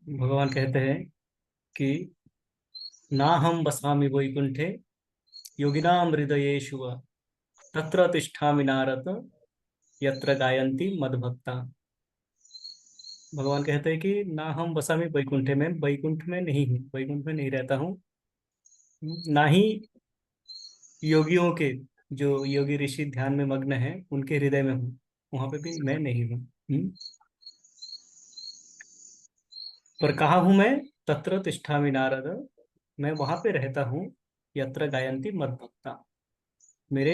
भगवान कहते हैं कि ना हम बसामि वैकुंठे योगिनां हृदयेषु वा, तत्र तिष्ठामि नारद यत्र गायन्ति मद्भक्ता। भगवान कहते हैं कि ना हम बसामि वैकुंठे में, वैकुंठ में नहीं हूँ, वैकुंठ में नहीं रहता हूँ। ना ही योगियों के, जो योगी ऋषि ध्यान में मग्न है उनके हृदय में हूँ, वहां पे भी मैं नहीं हूँ। पर कहाँ हूं मैं? तत्र तिष्ठामि नारद, मैं वहां पे रहता हूँ। यत्र गायन्ति मद्भक्ता, मेरे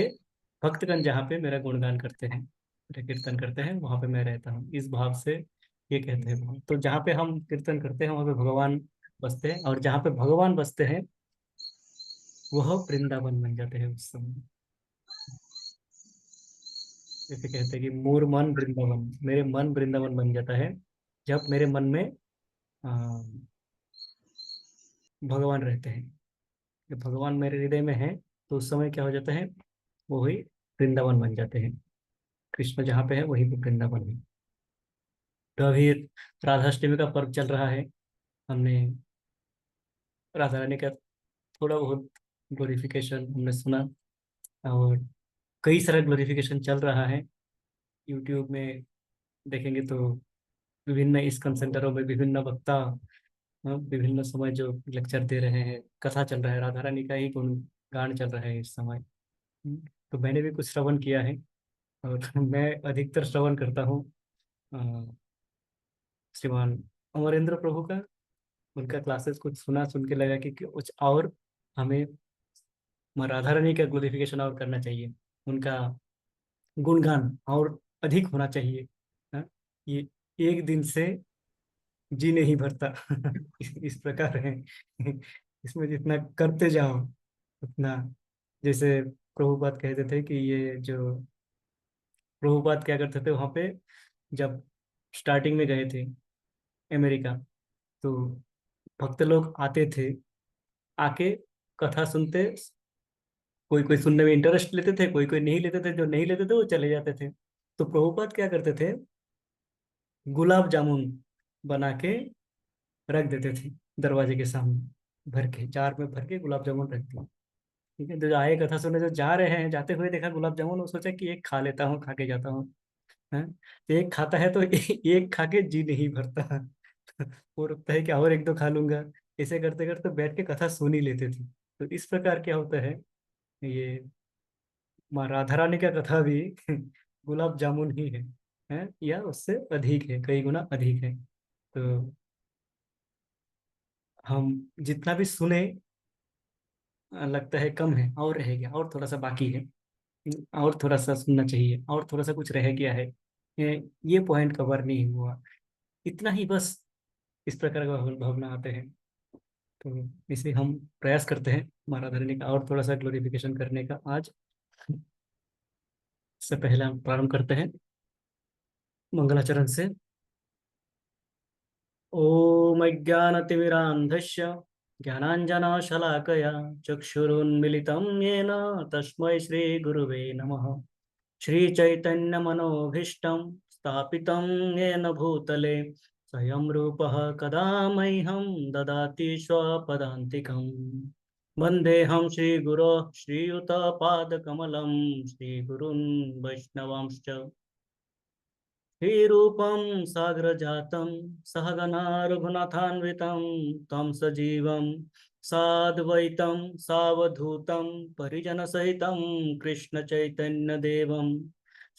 भक्तगण जहाँ पे मेरा गुणगान करते हैं, मेरा कीर्तन करते हैं, वहां पे मैं रहता हूँ। इस भाव से ये कहते हैं भगवान। तो जहाँ पे हम कीर्तन करते हैं वहां पे भगवान बसते हैं, और जहाँ पे भगवान बसते हैं वह वृंदावन बन जाते हैं उस समय। जैसे कहते हैं कि मोर मन वृंदावन, मेरे मन वृंदावन बन जाता है जब मेरे मन में अ, भगवान रहते हैं। जब भगवान मेरे हृदय में है तो उस समय क्या हो जाता है, वो ही वृंदावन बन जाते हैं। कृष्ण जहाँ पे है वहीं पे वृंदावन है। तो अभी राधाष्टमी का पर्व चल रहा है। हमने राधा रानी का थोड़ा बहुत ग्लोरिफिकेशन हमने सुना, और कई सारा ग्लोरिफिकेशन चल रहा है। यूट्यूब में देखेंगे तो विभिन्न इस्कॉन सेंटरों में विभिन्न वक्ता विभिन्न समय जो लेक्चर दे रहे हैं, कथा चल रहा है, राधा रानी का ही गुणगान चल रहा है इस समय। तो मैंने भी कुछ श्रवण किया है, और मैं अधिकतर श्रवण करता हूँ अ, श्रीमान अमरेंद्र प्रभु का। उनका क्लासेस कुछ सुना, सुन के लगा कि कुछ और हमें माँ राधा रानी का ग्लोरिफिकेशन और करना चाहिए, उनका गुणगान और अधिक होना चाहिए। हाँ, ये एक दिन से जी नहीं भरता। इस प्रकार है। इसमें जितना करते जाओ उतना, जैसे प्रभुपाद कहते थे कि ये जो प्रभुपाद क्या करते थे वहां पे, जब स्टार्टिंग में गए थे अमेरिका, तो भक्त लोग आते थे, आके कथा सुनते। कोई कोई सुनने में इंटरेस्ट लेते थे, कोई कोई नहीं लेते थे, जो नहीं लेते थे वो चले जाते थे। तो प्रभुपाद क्या करते थे, गुलाब जामुन बना के रख देते थे दरवाजे के सामने, भर के जार में भर के गुलाब जामुन रख दिया। ठीक है, जो आए कथा सुनने जो जा रहे हैं, जाते हुए देखा गुलाब जामुन, वो सोचा कि एक खा लेता हूँ, खा के जाता हूँ। हैं? तो एक खाता है तो एक खा के जी नहीं भरता। वो रुकता है कि और एक दो खा लूंगा। ऐसे करते करते बैठ के कथा सुन ही लेते थे। तो इस प्रकार क्या होता है, ये माँ राधा रानी का कथा भी गुलाब जामुन ही है, या उससे अधिक है, कई गुना अधिक है। तो हम जितना भी सुने लगता है कम है, और रह गया, और थोड़ा सा बाकी है, और थोड़ा सा सुनना चाहिए, और थोड़ा सा कुछ रह गया है, ये पॉइंट कवर नहीं हुआ, इतना ही बस। इस प्रकार का भावना आते हैं। तो इसे हम प्रयास करते हैं माँ राधा रानी का और थोड़ा सा ग्लोरिफिकेशन करने का आज। से पहले हम प्रारंभ करते हैं मंगलाचरण से। ॐ अज्ञानतिमिरान्धस्य ज्ञानाञ्जनशलाकया चक्षुरुन्मिलितं येन तस्मै श्रीगुरुवे नमः। श्रीचैतन्यमनोभीष्टं स्थापितं येन भूतले स्वयं रूपः कदा मह्यं ददाति स्वपदान्तिकम्। वन्देऽहं श्रीगुरो श्रीयुतपादकमलं श्रीगुरुन् वैष्णवांश्च श्रीरूपं साग्रजातं सहगना रघुनाथान्वितं तं सजीवं साद्वैतं सावधूतं परिजनसहितं कृष्णचैतन्यदेवं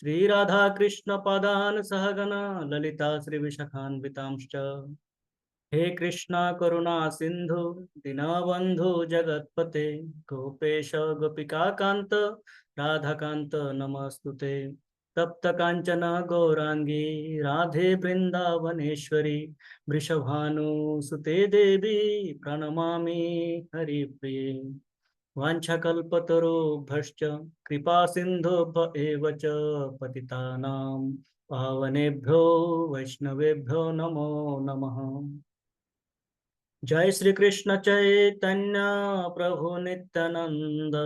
श्रीराधाकृष्णपदान् सहगना ललिता श्रीविशाखान्वितांश्च। हे कृष्णा करुणा सिंधु दीनबंधु जगतपते गोपेश गोपिका कांत राधाकांत नमस्तुते। तप्त कांचन गौरांगी राधे वृंदावनेश्वरी वृषभानुसुते देवी प्रणमामि हरिप्रिये। वाञ्छाकल्पतरुभ्यश्च कृपा सिन्धुभ्य एव च पतितानां पावनेभ्यो वैष्णवेभ्यो नमो नमः। जय श्री कृष्ण चैतन्य प्रभु नित्यानंद,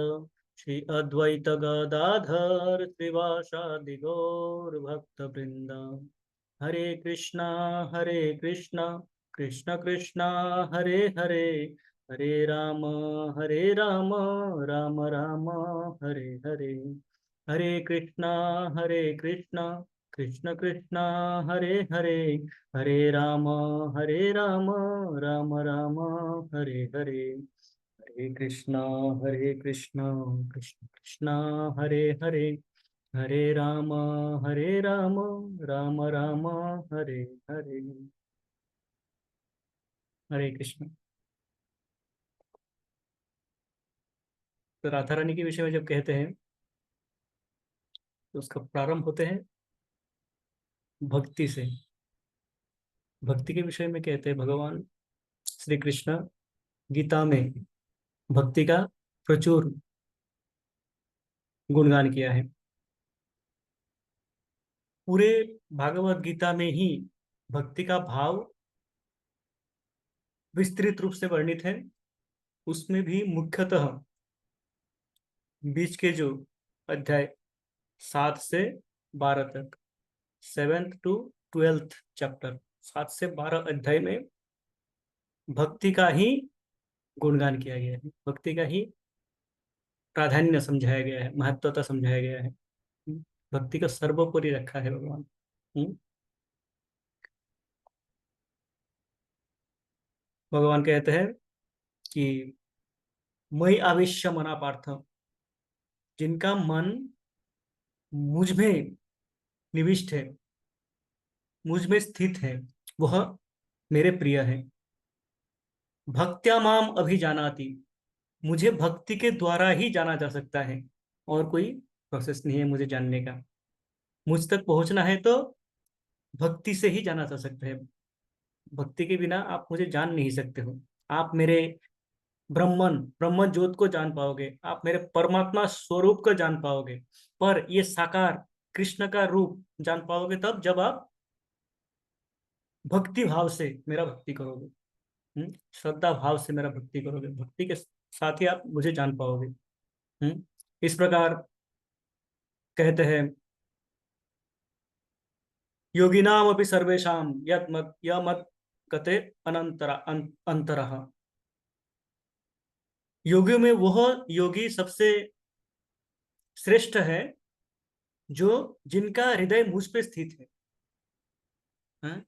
श्री अद्वैत गदाधर श्रीवासादि गौर भक्त वृंद। हरे कृष्णा कृष्ण कृष्ण हरे हरे, हरे राम राम राम हरे हरे, हरे कृष्ण कृष्ण कृष्ण हरे हरे, हरे राम राम राम हरे हरे, हरे कृष्ण कृष्ण कृष्ण हरे हरे, हरे राम राम राम हरे हरे। हरे कृष्ण। तो राधा रानी के विषय में जब कहते हैं तो उसका प्रारंभ होते हैं भक्ति से। भक्ति के विषय में कहते हैं भगवान श्री कृष्ण गीता में भक्ति का प्रचुर गुणगान किया है। पूरे भागवत गीता में ही भक्ति का भाव विस्तृत रूप से वर्णित है। उसमें भी मुख्यतः बीच के जो अध्याय 7 से 12 तक, 7th to 12th चैप्टर, 7 से 12 अध्याय में भक्ति का ही गुणगान किया गया है, भक्ति का ही प्राधान्य समझाया गया है, महत्वता समझाया गया है। भक्ति का सर्वोपरि रखा है भगवान। भगवान कहते हैं कि मई आवेश्य मना पार्थ, जिनका मन मुझ में निविष्ट है, मुझ में स्थित है, वह मेरे प्रिय है। भक्त्या माम अभिजानाति, मुझे भक्ति के द्वारा ही जाना जा सकता है, और कोई प्रोसेस नहीं है मुझे जानने का। मुझ तक पहुंचना है तो भक्ति से ही जाना जा सकता है। भक्ति के बिना आप मुझे जान नहीं सकते हो। आप मेरे ब्रह्मन ब्रह्म ज्योत को जान पाओगे, आप मेरे परमात्मा स्वरूप को जान पाओगे, पर ये साकार कृष्ण का रूप जान पाओगे तब जब आप भक्ति भाव से मेरा भक्ति करोगे। श्रद्धा भाव से मेरा भक्ति करोगे, भक्ति के साथ ही आप मुझे जान पाओगे। इस प्रकार कहते हैं योगिनाम अपि सर्वेशाम यत् मत य मत कते अंतरः। योगियों में वह योगी सबसे श्रेष्ठ है जो जिनका हृदय मुझ पे स्थित है, हाँ?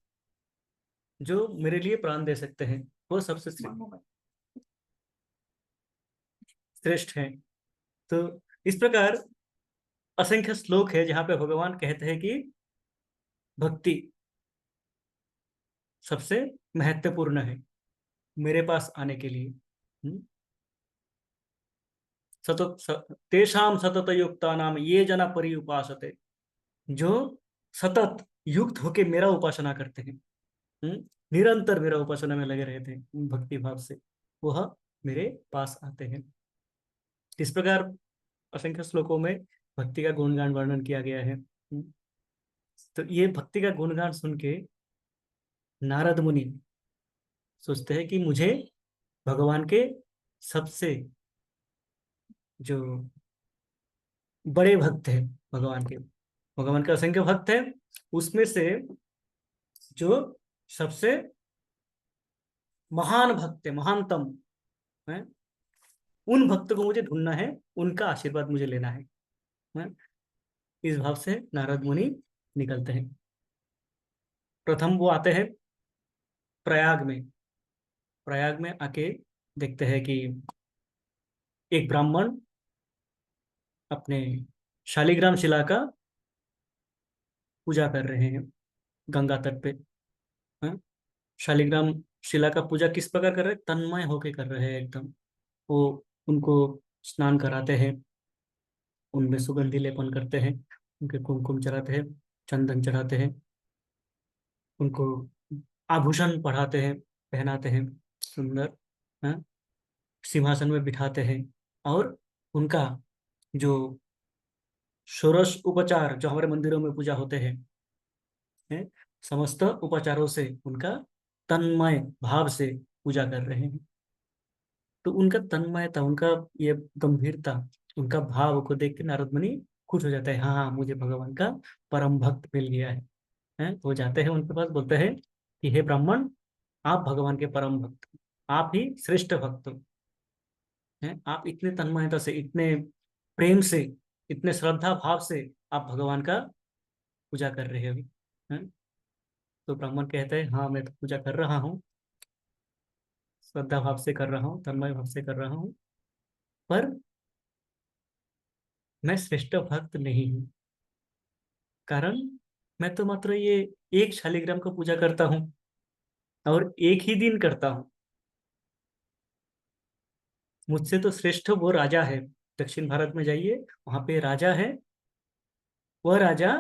जो मेरे लिए प्राण दे सकते हैं, वो सबसे श्रेष्ठ है। तो इस प्रकार असंख्य श्लोक है जहां पे भगवान कहते हैं कि भक्ति सबसे महत्वपूर्ण है मेरे पास आने के लिए। तेषाम सतत युक्ता नाम ये जना परि उपासते, जो सतत युक्त होके मेरा उपासना करते हैं, निरंतर मेरा उपासना में लगे रहते हैं भक्ति भाव से, वह मेरे पास आते हैं। इस प्रकार असंख्य श्लोकों में भक्ति का गुणगान वर्णन किया गया है। तो ये भक्ति का गुणगान सुन के नारद मुनि सोचते हैं कि मुझे भगवान के सबसे जो बड़े भक्त हैं, भगवान के असंख्य भक्त हैं, उसमें से जो सबसे महान भक्त है, महानतम है, उन भक्तों को मुझे ढूंढना है, उनका आशीर्वाद मुझे लेना है। इस भाव से नारद मुनि निकलते हैं। प्रथम वो आते हैं प्रयाग में। प्रयाग में आके देखते हैं कि एक ब्राह्मण अपने शालिग्राम शिला का पूजा कर रहे हैं गंगा तट पे। हाँ? शालिग्राम शिला का पूजा किस प्रकार कर रहे हैं? तन्मय होके कर रहे हैं एकदम। वो उनको स्नान कराते हैं, उनमें सुगंधि लेपन करते हैं, उनके कुमकुम चढ़ाते हैं, चंदन चढ़ाते हैं, उनको आभूषण पढ़ाते हैं, पहनाते हैं सुंदर, हाँ? सिंहासन में बिठाते हैं, और उनका जो षोडश उपचार जो हमारे मंदिरों में पूजा होते हैं, समस्त उपचारों से उनका तन्मय भाव से पूजा कर रहे हैं। तो उनका तन्मयता, उनका ये गंभीरता, उनका भाव को देख के नारद मुनि खुश हो जाता है। हाँ हाँ, मुझे भगवान का परम भक्त मिल गया है। वो जाते हैं उनके पास, बोलते हैं कि हे ब्राह्मण, आप भगवान के परम भक्त हो, आप ही श्रेष्ठ भक्त हो। हैं, आप इतने तन्मयता से, इतने प्रेम से, इतने श्रद्धा भाव से आप भगवान का पूजा कर रहे हो। हैं? तो ब्राह्मण कहते हैं हाँ मैं तो पूजा कर रहा हूँ, श्रद्धा भाव से कर रहा हूँ, तन्मय भाव से कर रहा हूँ, पर मैं श्रेष्ठ भक्त नहीं हूँ। कारण मैं तो मात्र ये एक शालिग्राम को पूजा करता हूँ और एक ही दिन करता हूँ। मुझसे तो श्रेष्ठ वो राजा है। दक्षिण भारत में जाइए, वहां पे राजा है। वह राजा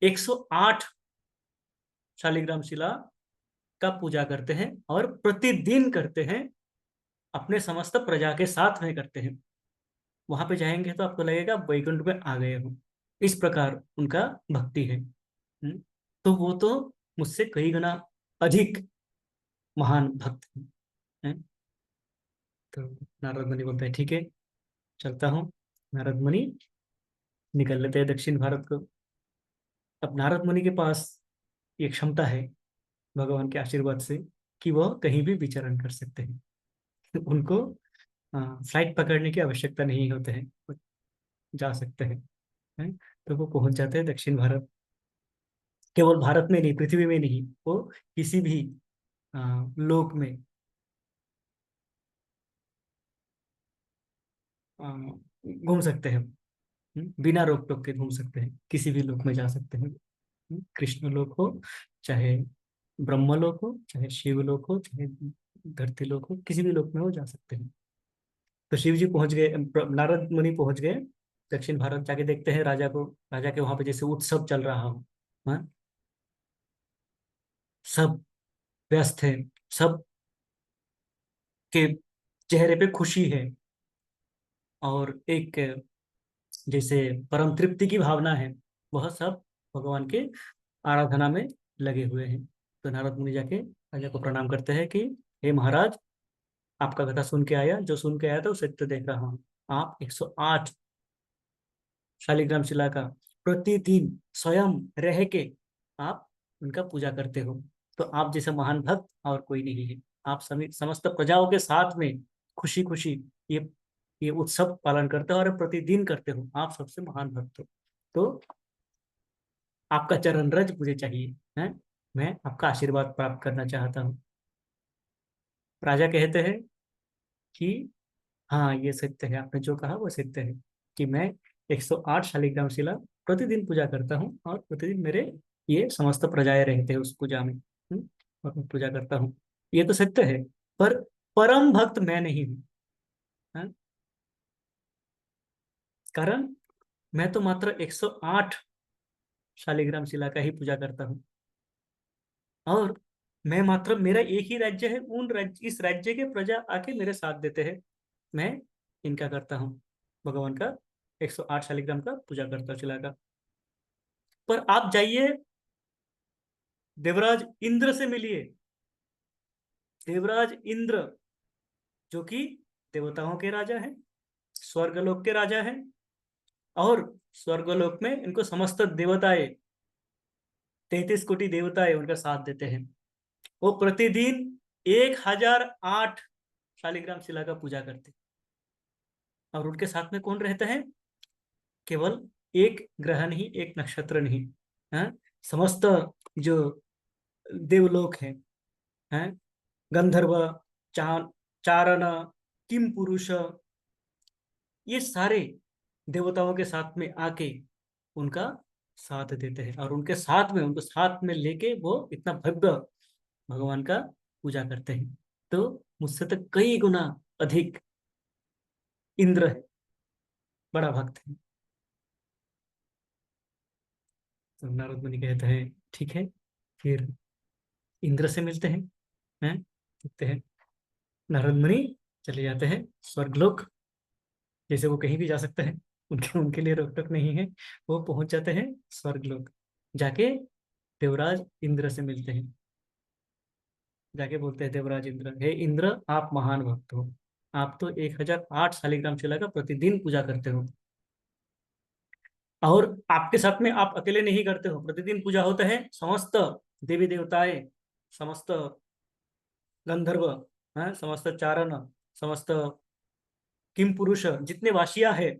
108 शालिग्राम शिला का पूजा करते हैं और प्रतिदिन करते हैं, अपने समस्त प्रजा के साथ में करते हैं। वहां पे जाएंगे तो आपको लगेगा वैकुंठ में आ गए हो, इस प्रकार उनका भक्ति है। तो वो तो मुझसे कई गुना अधिक महान भक्त हैं। तो नारद मुनि बोलते हैं ठीक है, चलता हूँ। नारद मुनि निकल लेते हैं दक्षिण भारत को। अब नारद मुनि के पास ये क्षमता है भगवान के आशीर्वाद से कि वह कहीं भी विचरण कर सकते हैं। उनको फ्लाइट पकड़ने की आवश्यकता नहीं होते हैं, वो जा सकते हैं। तो वो पहुंच जाते हैं दक्षिण भारत। केवल भारत में नहीं, पृथ्वी में नहीं, वो किसी भी लोक में घूम सकते हैं। बिना रोक टोक के घूम सकते हैं, किसी भी लोक में जा सकते हैं। कृष्ण लोक हो, चाहे ब्रह्म लोक हो, चाहे शिव लोक हो, चाहे धरती लोक हो, किसी भी लोक में वो जा सकते हैं। तो शिव जी पहुंच गए, नारद मुनि पहुंच गए दक्षिण भारत। जाके देखते हैं राजा को, राजा के वहां पे जैसे उत्सव चल रहा हो। हाँ, सब व्यस्त है, सब के चेहरे पे खुशी है और एक जैसे परम तृप्ति की भावना है। वह सब भगवान के आराधना में लगे हुए हैं। तो नारद मुनि जाके राजा को प्रणाम करते हैं कि हे महाराज, आपका कथा सुन के आया, जो सुन के आया था उसे तो देख रहा हूँ। आप 108 शालिग्राम शिला का प्रतिदिन स्वयं रह के आप उनका पूजा करते हो। तो आप जैसे महान भक्त और कोई नहीं है। आप सभी समस्त प्रजाओं के साथ में खुशी खुशी ये ये उत्सव पालन करते हो और प्रतिदिन करते हो। आप सबसे महान भक्त हो। तो आपका चरण रज मुझे चाहिए है, मैं आपका आशीर्वाद प्राप्त करना चाहता हूँ। राजा कहते हैं कि हाँ ये सत्य है, आपने जो कहा वो सत्य है कि मैं 108 शालिग्राम शिला प्रतिदिन पूजा करता हूँ और प्रतिदिन मेरे ये समस्त प्रजाएं रहते हैं उस पूजा में। और मैं पूजा करता हूँ, ये तो सत्य है। पर परम भक्त मैं नहीं हूँ। हाँ? कारण मैं तो मात्र 108 शालिग्राम शिला का ही पूजा करता हूँ और मैं मात्र, मेरा एक ही राज्य है, उन राज्य, इस राज्य के प्रजा आके मेरे साथ देते हैं। मैं इनका करता हूँ, भगवान का 108 शालिग्राम का पूजा करता हूँ शिला का। पर आप जाइए, देवराज इंद्र से मिलिए। देवराज इंद्र जो कि देवताओं के राजा हैं, स्वर्गलोक के राजा हैं, और स्वर्गलोक में इनको समस्त देवताएं, 33 कोटि देवताएं उनका साथ देते हैं। वो प्रतिदिन 1008 शालिग्राम शिला का पूजा करते। और उनके साथ में कौन रहते हैं? केवल एक ग्रह नहीं, एक नक्षत्र नहीं, हाँ? समस्त जो देवलोक हैं, गंधर्व, चार चारण, किम पुरुष, ये सारे देवताओं के साथ में आके उनका साथ देते हैं और उनके साथ में, उनको साथ में लेके वो इतना भव्य भगवान का पूजा करते हैं। तो मुझसे तो कई गुना अधिक इंद्र है, बड़ा भक्त है। तो नारद मुनि कहते हैं ठीक है, फिर इंद्र से मिलते हैं। देखते हैं नारद मुनि चले जाते हैं स्वर्गलोक। जैसे वो कहीं भी जा सकते हैं, उनके उनके लिए रोक टोक नहीं है। वो पहुंच जाते हैं स्वर्गलोक। जाके देवराज इंद्र से मिलते हैं। जाके बोलते हैं देवराज इंद्र, हे इंद्र, आप महान भक्त हो। आप तो 1008 शालिग्राम शिला का प्रतिदिन पूजा करते हो और आपके साथ में आप अकेले नहीं करते हो, प्रतिदिन पूजा होता है समस्त देवी देवताएं, समस्त गंधर्व, समस्त चारण, समस्त किम पुरुष, जितने वासिया है,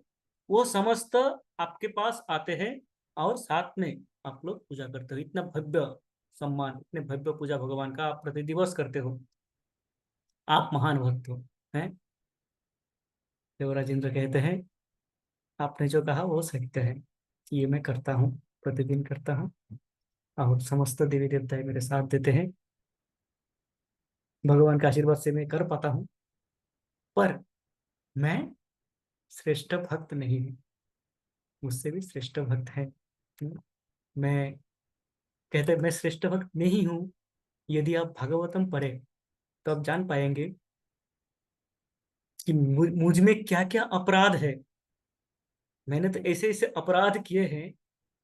वो समस्त आपके पास आते हैं और साथ में आप लोग पूजा करते हो। इतना भव्य सम्मान, इतने भव्य पूजा भगवान का आप प्रति दिवस करते हो। आप महान भक्त हो। हैं? देवराज इंद्र कहते हैं, आपने जो कहा वो सत्य है, ये मैं करता हूँ, प्रतिदिन करता हूँ, और समस्त देवी देवता मेरे साथ देते हैं। भगवान के आशीर्वाद से मैं कर पाता हूँ, पर मैं श्रेष्ठ भक्त नहीं हूँ, मुझसे भी श्रेष्ठ भक्त है। मैं कहते मैं श्रेष्ठ भक्त नहीं हूँ। यदि आप भागवतम पढ़े तो आप जान पाएंगे कि मुझ में क्या क्या अपराध है। मैंने तो ऐसे ऐसे अपराध किए हैं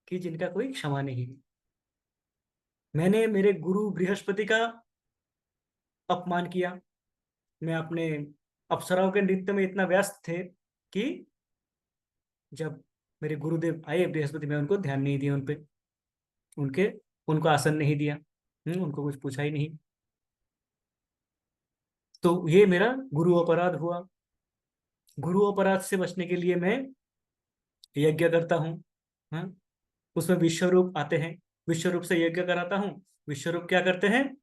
कि जिनका कोई क्षमा नहीं है। मैंने मेरे गुरु बृहस्पति का अपमान किया। मैं अपने अप्सराओं के नृत्य में इतना व्यस्त थे कि जब मेरे गुरुदेव आए बृहस्पति, में उनको ध्यान नहीं दिया, उन पे उनके उनको आसन नहीं दिया, उनको कुछ पूछा ही नहीं। तो ये मेरा गुरु अपराध हुआ। गुरु अपराध से बचने के लिए मैं यज्ञ करता हूँ। हाँ, उसमें विश्वरूप आते हैं, विश्वरूप से यज्ञ कराता हूँ। विश्वरूप क्या करते हैं?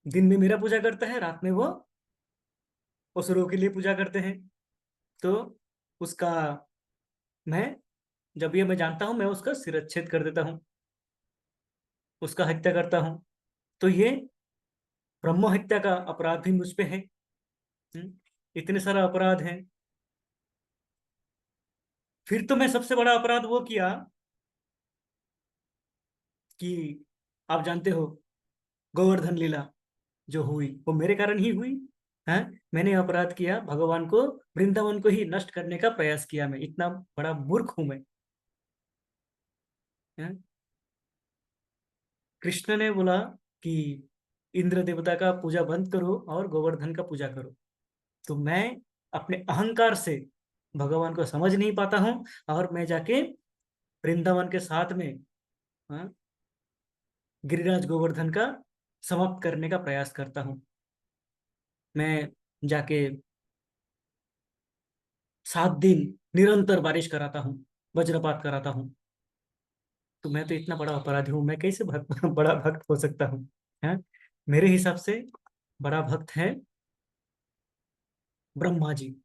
दिन में मेरा पूजा करता है, रात में वो असुरों के लिए पूजा करते हैं। तो उसका मैं, जब ये मैं जानता हूं, मैं उसका सिरच्छेद कर देता हूँ, उसका हत्या करता हूँ। तो ये ब्रह्म हत्या का अपराध भी मुझ पे है। हम्म, इतने सारा अपराध हैं। फिर तो मैं सबसे बड़ा अपराध वो किया कि आप जानते हो, गोवर्धन लीला जो हुई वो मेरे कारण ही हुई। है, मैंने अपराध किया, भगवान को, वृंदावन को ही नष्ट करने का प्रयास किया। मैं इतना बड़ा मूर्ख हूं मैं। है? कृष्ण ने बोला कि इंद्र देवता का पूजा बंद करो और गोवर्धन का पूजा करो। तो मैं अपने अहंकार से भगवान को समझ नहीं पाता हूँ, और मैं जाके वृंदावन के साथ में, हाँ, गिरिराज गोवर्धन का समाप्त करने का प्रयास करता हूँ। मैं जाके 7 दिन निरंतर बारिश कराता हूँ, वज्रपात कराता हूँ। तो मैं तो इतना बड़ा अपराधी हूँ, मैं कैसे बड़ा भक्त हो सकता हूँ? हैं? मेरे हिसाब से बड़ा भक्त है ब्रह्मा जी।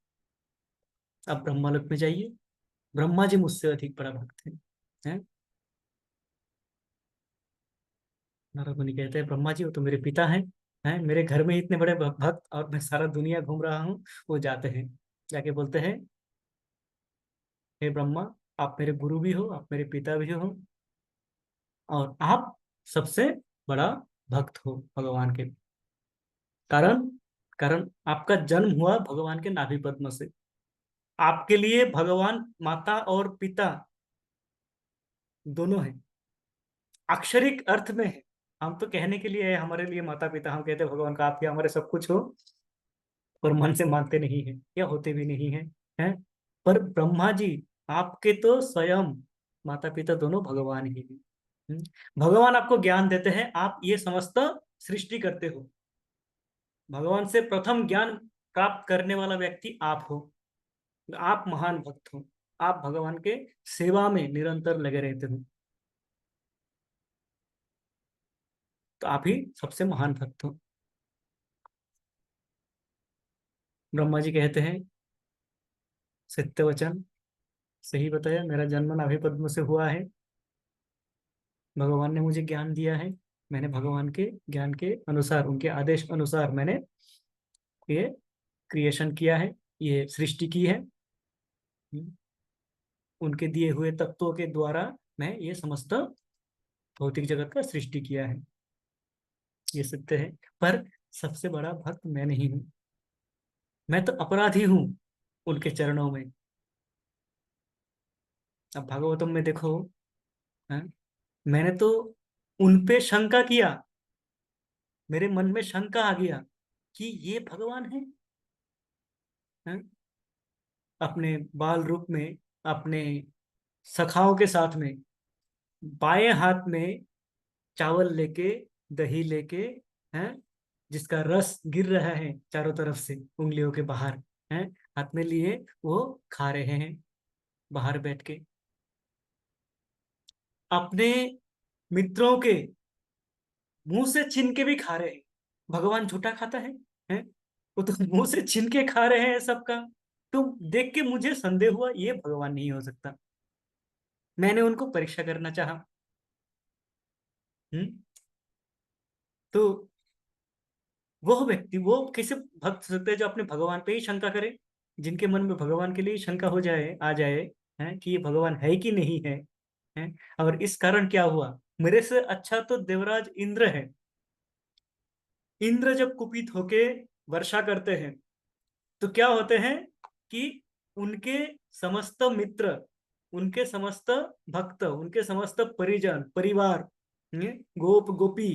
आप ब्रह्मालोक में जाइए, ब्रह्मा जी मुझसे अधिक बड़ा भक्त हैं। नारद मुनि कहते हैं, ब्रह्मा जी वो तो मेरे पिता हैं, मेरे घर में इतने बड़े भक्त, और मैं सारा दुनिया घूम रहा हूँ। वो जाते हैं, जाके बोलते हैं, हे ब्रह्मा, आप मेरे गुरु भी हो, आप मेरे पिता भी हो, और आप सबसे बड़ा भक्त हो भगवान के। कारण, कारण आपका जन्म हुआ भगवान के नाभि पद्म से। आपके लिए भगवान माता और पिता दोनों हैं, अक्षरिक अर्थ में है। हम तो कहने के लिए है हमारे लिए माता पिता, हम कहते हैं भगवान का आप ही हमारे सब कुछ हो, और मन से मानते नहीं है या होते भी नहीं है। हैं? पर ब्रह्मा जी, आपके तो स्वयं माता पिता दोनों भगवान ही हैं। हम्म? भगवान आपको ज्ञान देते हैं, आप ये समस्त सृष्टि करते हो। भगवान से प्रथम ज्ञान प्राप्त करने वाला व्यक्ति आप हो। आप महान भक्त हो, आप भगवान के सेवा में निरंतर लगे रहते हो। तो आप ही सबसे महान भक्त हो। ब्रह्मा जी कहते हैं, सत्य वचन, सही बताया, मेरा जन्म नाभि पद्म से हुआ है। भगवान ने मुझे ज्ञान दिया है, मैंने भगवान के ज्ञान के अनुसार, उनके आदेश अनुसार मैंने ये क्रिएशन किया है, ये सृष्टि की है। उनके दिए हुए तत्वों के द्वारा मैं ये समस्त भौतिक जगत का सृष्टि किया है, ये सत्य है। पर सबसे बड़ा भक्त मैं नहीं हूँ, मैं तो अपराधी हूँ उनके चरणों में। अब भागवतम में देखो, हाँ, मैंने तो उन पे शंका किया, मेरे मन में शंका आ गया कि ये भगवान है। हाँ? अपने बाल रूप में, अपने सखाओं के साथ में, बाएं हाथ में चावल लेके, दही लेके, हैं, जिसका रस गिर रहा है चारों तरफ से उंगलियों के बाहर, हैं, हाथ में लिए वो खा रहे हैं बाहर बैठ के। अपने मित्रों के मुंह से छीन के भी खा रहे हैं। भगवान झूठा खाता है, हैं? वो तो मुंह से छीन के खा रहे हैं सबका। तो देख के मुझे संदेह हुआ, ये भगवान नहीं हो सकता। मैंने उनको परीक्षा करना चाहा। हम्म। तो वो व्यक्ति, वो कैसे भक्त हो सकते हैं जो अपने भगवान पे ही शंका करे, जिनके मन में भगवान के लिए शंका हो जाए, आ जाए, हैं, कि ये भगवान है कि नहीं है, हैं? और इस कारण क्या हुआ, मेरे से अच्छा तो देवराज इंद्र है। इंद्र जब कुपित होके वर्षा करते हैं तो क्या होते हैं कि उनके समस्त मित्र, उनके समस्त भक्त, उनके समस्त परिजन परिवार, गोप गोपी,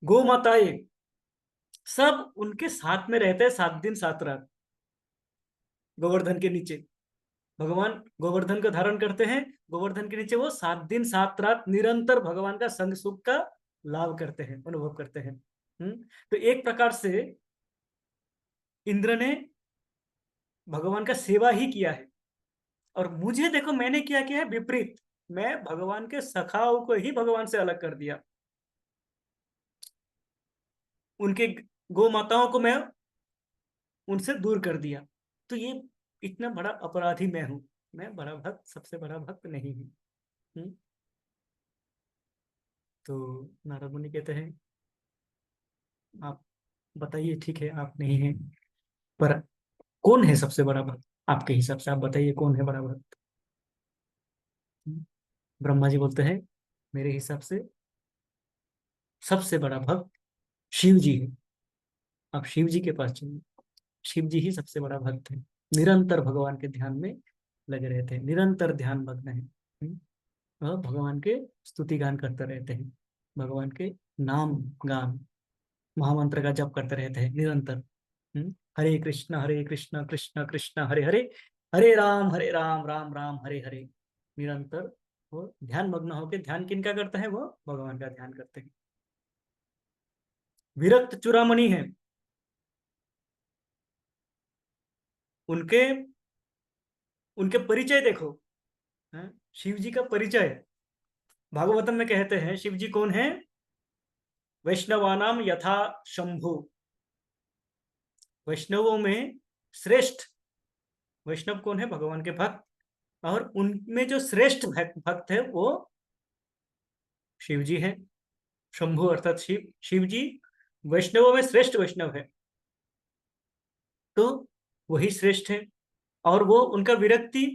गौ माताएं, सब उनके साथ में रहते हैं 7 दिन 7 रात गोवर्धन के नीचे। भगवान गोवर्धन को धारण करते हैं, गोवर्धन के नीचे वो 7 दिन 7 रात निरंतर भगवान का संग सुख का लाभ करते हैं, अनुभव करते हैं। तो एक प्रकार से इंद्र ने भगवान का सेवा ही किया है। और मुझे देखो, मैंने क्या किया है विपरीत। मैं भगवान के सखाओं को ही भगवान से अलग कर दिया, उनके गौ माताओं को मैं उनसे दूर कर दिया। तो ये इतना बड़ा अपराधी मैं हूं। मैं बड़ा भक्त, सबसे बड़ा भक्त नहीं हूं। हम्म। तो नारद मुनि कहते हैं, आप बताइए, ठीक है आप नहीं हैं, पर कौन है सबसे बड़ा भक्त आपके हिसाब से? आप बताइए कौन है बड़ा भक्त। ब्रह्मा जी बोलते हैं, मेरे हिसाब से सबसे बड़ा भक्त शिव जी है। आप शिव जी के पास चलिए, शिव जी ही सबसे बड़ा भक्त है। निरंतर भगवान के ध्यान में लगे रहते हैं, निरंतर ध्यान मग्न है। वह भगवान के स्तुति गान करते रहते हैं, भगवान के नाम गान, महामंत्र का जप करते रहते हैं निरंतर। हरे कृष्ण कृष्ण कृष्ण हरे हरे, हरे राम राम राम हरे हरे। निरंतर वो ध्यान मग्न होकर, ध्यान किनका करते हैं? वो भगवान का ध्यान करते हैं। विरक्त चूड़ामणि है उनके, उनके परिचय देखो। शिव जी का परिचय भागवतम में कहते हैं, शिव जी कौन है? वैष्णवानाम यथा शंभु, वैष्णवों में श्रेष्ठ। वैष्णव कौन है? भगवान के भक्त। और उनमें जो श्रेष्ठ भक्त है वो शिव जी है। शंभु अर्थात शिव, शिव जी वैष्णवों में श्रेष्ठ वैष्णव है, तो वही श्रेष्ठ है। और वो उनका विरक्ति,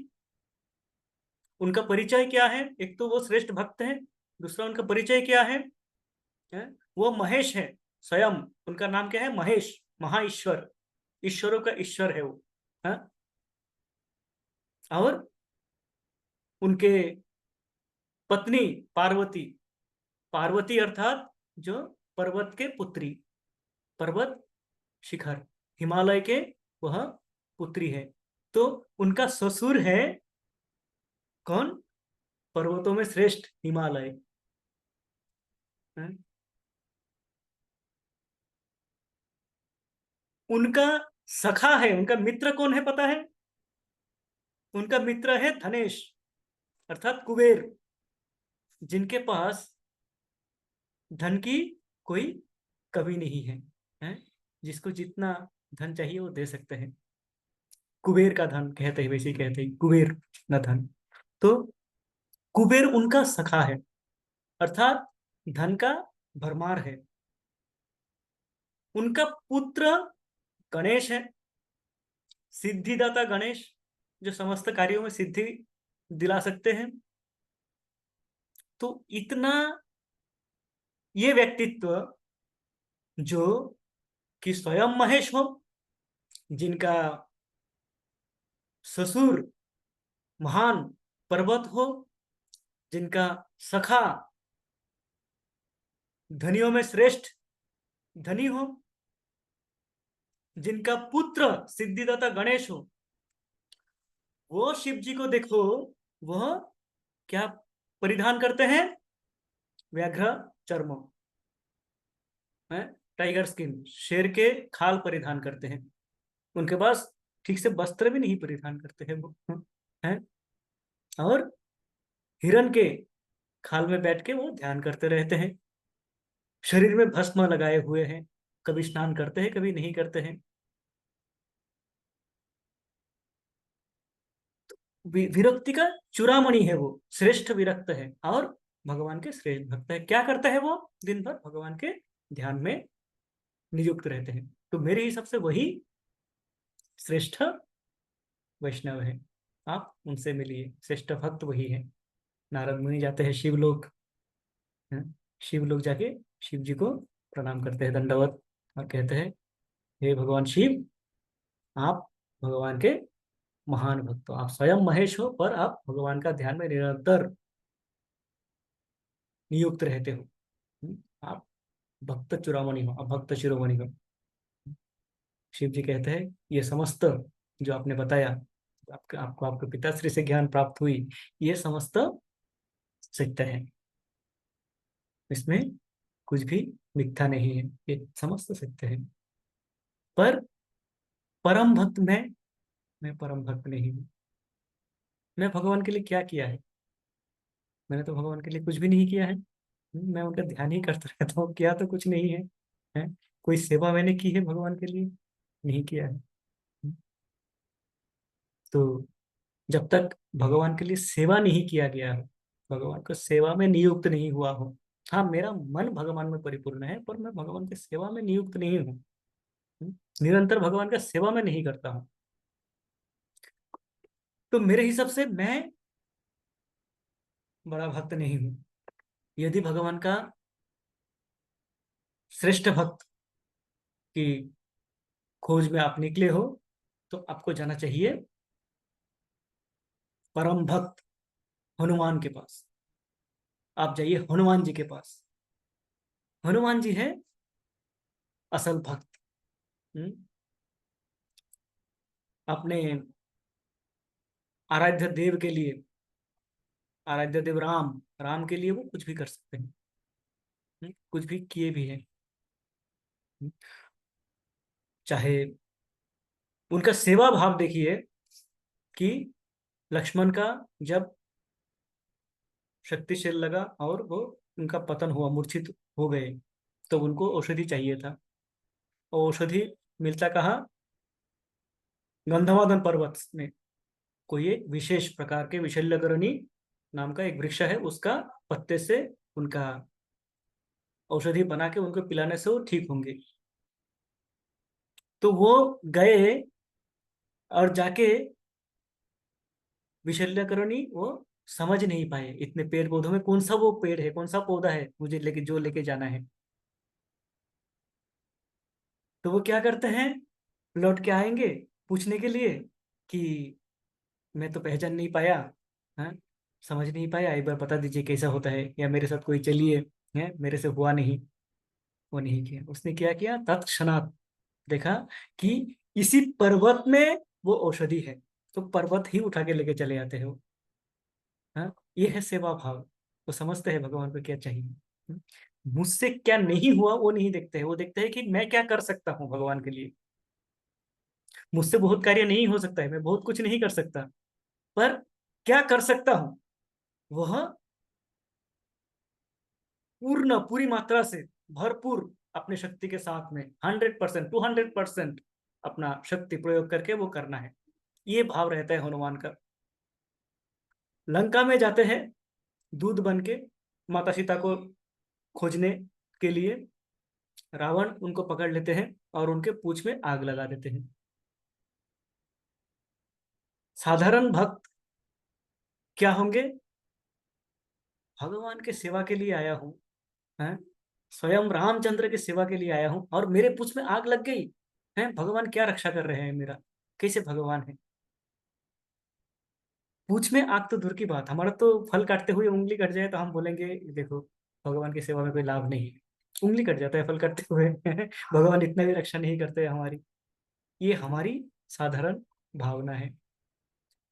उनका परिचय क्या है? एक तो वो श्रेष्ठ भक्त है, दूसरा उनका परिचय क्या है? है? वो महेश है स्वयं। उनका नाम क्या है? महेश, महाईश्वर, ईश्वरों का ईश्वर है वो। है? और उनके पत्नी पार्वती, पार्वती अर्थात जो पर्वत के पुत्री, पर्वत शिखर, हिमालय के वह पुत्री है। तो उनका ससुर है कौन? पर्वतों में श्रेष्ठ हिमालय। है? उनका सखा है, उनका मित्र कौन है पता है? उनका मित्र है धनेश अर्थात कुबेर, जिनके पास धन की कोई कमी नहीं है, हैं? जिसको जितना धन चाहिए वो दे सकते हैं। कुबेर का धन कहते हैं, वैसे ही कहते हैं कुबेर न धन। तो कुबेर उनका सखा है, अर्थात धन का भरमार है। उनका पुत्र गणेश है, सिद्धिदाता गणेश, जो समस्त कार्यों में सिद्धि दिला सकते हैं। तो इतना ये व्यक्तित्व, जो कि स्वयं महेश हो, जिनका ससुर महान पर्वत हो, जिनका सखा धनियों में श्रेष्ठ धनी हो, जिनका पुत्र सिद्धिदाता गणेश हो, वो शिव जी को देखो, वह क्या परिधान करते हैं व्याघ्र चर्म, है, टाइगर स्किन, शेर के खाल परिधान करते हैं। उनके पास ठीक से वस्त्र भी नहीं परिधान करते हैं वो, हैं। और हिरण के खाल में बैठ के वो ध्यान करते रहते हैं। शरीर में भस्म लगाए हुए हैं, कभी स्नान करते हैं कभी नहीं करते हैं। विरक्ति का चूड़ामणि है वो, श्रेष्ठ विरक्त है और भगवान के श्रेष्ठ भक्त है। क्या करता है वो? दिन भर भगवान के ध्यान में नियुक्त रहते हैं। तो मेरे हिसाब से वही श्रेष्ठ वैष्णव है। आप उनसे मिलिए, श्रेष्ठ भक्त वही है। नारद मुनि जाते हैं शिवलोक, हैं? शिवलोक जाके शिव जी को प्रणाम करते हैं, दंडवत, और कहते हैं, हे भगवान शिव, आप भगवान के महान भक्त हो, आप स्वयं महेश हो, पर आप भगवान का ध्यान में निरंतर नियुक्त रहते हो। आप भक्त चूड़ामणि हो, आप भक्त शिरोमणि हो। शिव जी कहते हैं, ये समस्त जो आपने बताया, आपको आपके पिताश्री से ज्ञान प्राप्त हुई, ये समस्त सत्य है, इसमें कुछ भी मिथ्या नहीं है, ये समस्त सत्य है। पर परम भक्त मैं परम भक्त नहीं हूँ। मैं भगवान के लिए क्या किया है? मैंने तो भगवान के लिए कुछ भी नहीं किया है। मैं उनका ध्यान ही करता रहता हूँ, किया तो कुछ नहीं है, है? कोई सेवा मैंने की है भगवान के लिए? नहीं किया है। तो जब तक भगवान के लिए सेवा नहीं किया गया हो, भगवान को सेवा में नियुक्त नहीं हुआ हो, हाँ मेरा मन भगवान में परिपूर्ण है, पर मैं भगवान की सेवा में नियुक्त नहीं हूँ, निरंतर भगवान का सेवा में नहीं करता हूँ, तो मेरे हिसाब से मैं बड़ा भक्त नहीं हूँ। यदि भगवान का श्रेष्ठ भक्त की खोज में आप निकले हो, तो आपको जाना चाहिए परम भक्त हनुमान के पास। आप जाइए हनुमान जी के पास। हनुमान जी है असल भक्त। हम्म, अपने आराध्य देव के लिए, आराध्य देव राम, राम के लिए वो कुछ भी कर सकते हैं। कुछ भी किए भी हैं। हम्म, चाहे उनका सेवा भाव देखिए कि लक्ष्मण का जब शक्तिशाल लगा और वो उनका पतन हुआ, मूर्छित हो गए, तो उनको औषधि चाहिए था। औषधि मिलता कहाँ? गंधमादन पर्वत में कोई एक विशेष प्रकार के विशल्यकरणी नाम का एक वृक्ष है, उसका पत्ते से उनका औषधि बना के उनको पिलाने से वो ठीक होंगे। तो वो गए और जाके विशल्यकरणी वो समझ नहीं पाए इतने पेड़ पौधों में कौन सा वो पेड़ है, कौन सा पौधा है मुझे लेके जाना है। तो वो क्या करते हैं, लौट के आएंगे पूछने के लिए कि मैं तो पहचान नहीं पाया, हाँ, समझ नहीं पाया, एक बार बता दीजिए कैसा होता है, या मेरे साथ कोई चलिए, है, मेरे से हुआ नहीं। वो नहीं किया, उसने क्या किया, तत्क्षणात देखा कि इसी पर्वत में वो औषधि है, तो पर्वत ही उठा के लेके चले आते हैं वो। हाँ, ये है सेवा भाव। वो समझते हैं भगवान को क्या चाहिए। हम्म, मुझसे क्या नहीं हुआ वो नहीं देखते हैं, वो देखते हैं कि मैं क्या कर सकता हूँ भगवान के लिए। मुझसे बहुत कार्य नहीं हो सकता है, मैं बहुत कुछ नहीं कर सकता, पर क्या कर सकता हूँ, वह पूरी मात्रा से, भरपूर अपने शक्ति के साथ में 100%, 200% अपना शक्ति प्रयोग करके वो करना है। ये भाव रहता है हनुमान का। लंका में जाते हैं दूध बन के माता सीता को खोजने के लिए, रावण उनको पकड़ लेते हैं और उनके पूंछ में आग लगा देते हैं। साधारण भक्त क्या होंगे, भगवान के सेवा के लिए आया हूँ, हैं, स्वयं रामचंद्र की सेवा के लिए आया हूँ और मेरे पूंछ में आग लग गई, है, भगवान क्या रक्षा कर रहे हैं मेरा, कैसे भगवान है। पूंछ में आग तो दूर की बात, हमारा तो फल काटते हुए उंगली कट जाए तो हम बोलेंगे देखो भगवान की सेवा में कोई लाभ नहीं है, उंगली कट जाता है फल काटते हुए भगवान इतना भी रक्षा नहीं करते हमारी। ये हमारी साधारण भावना है।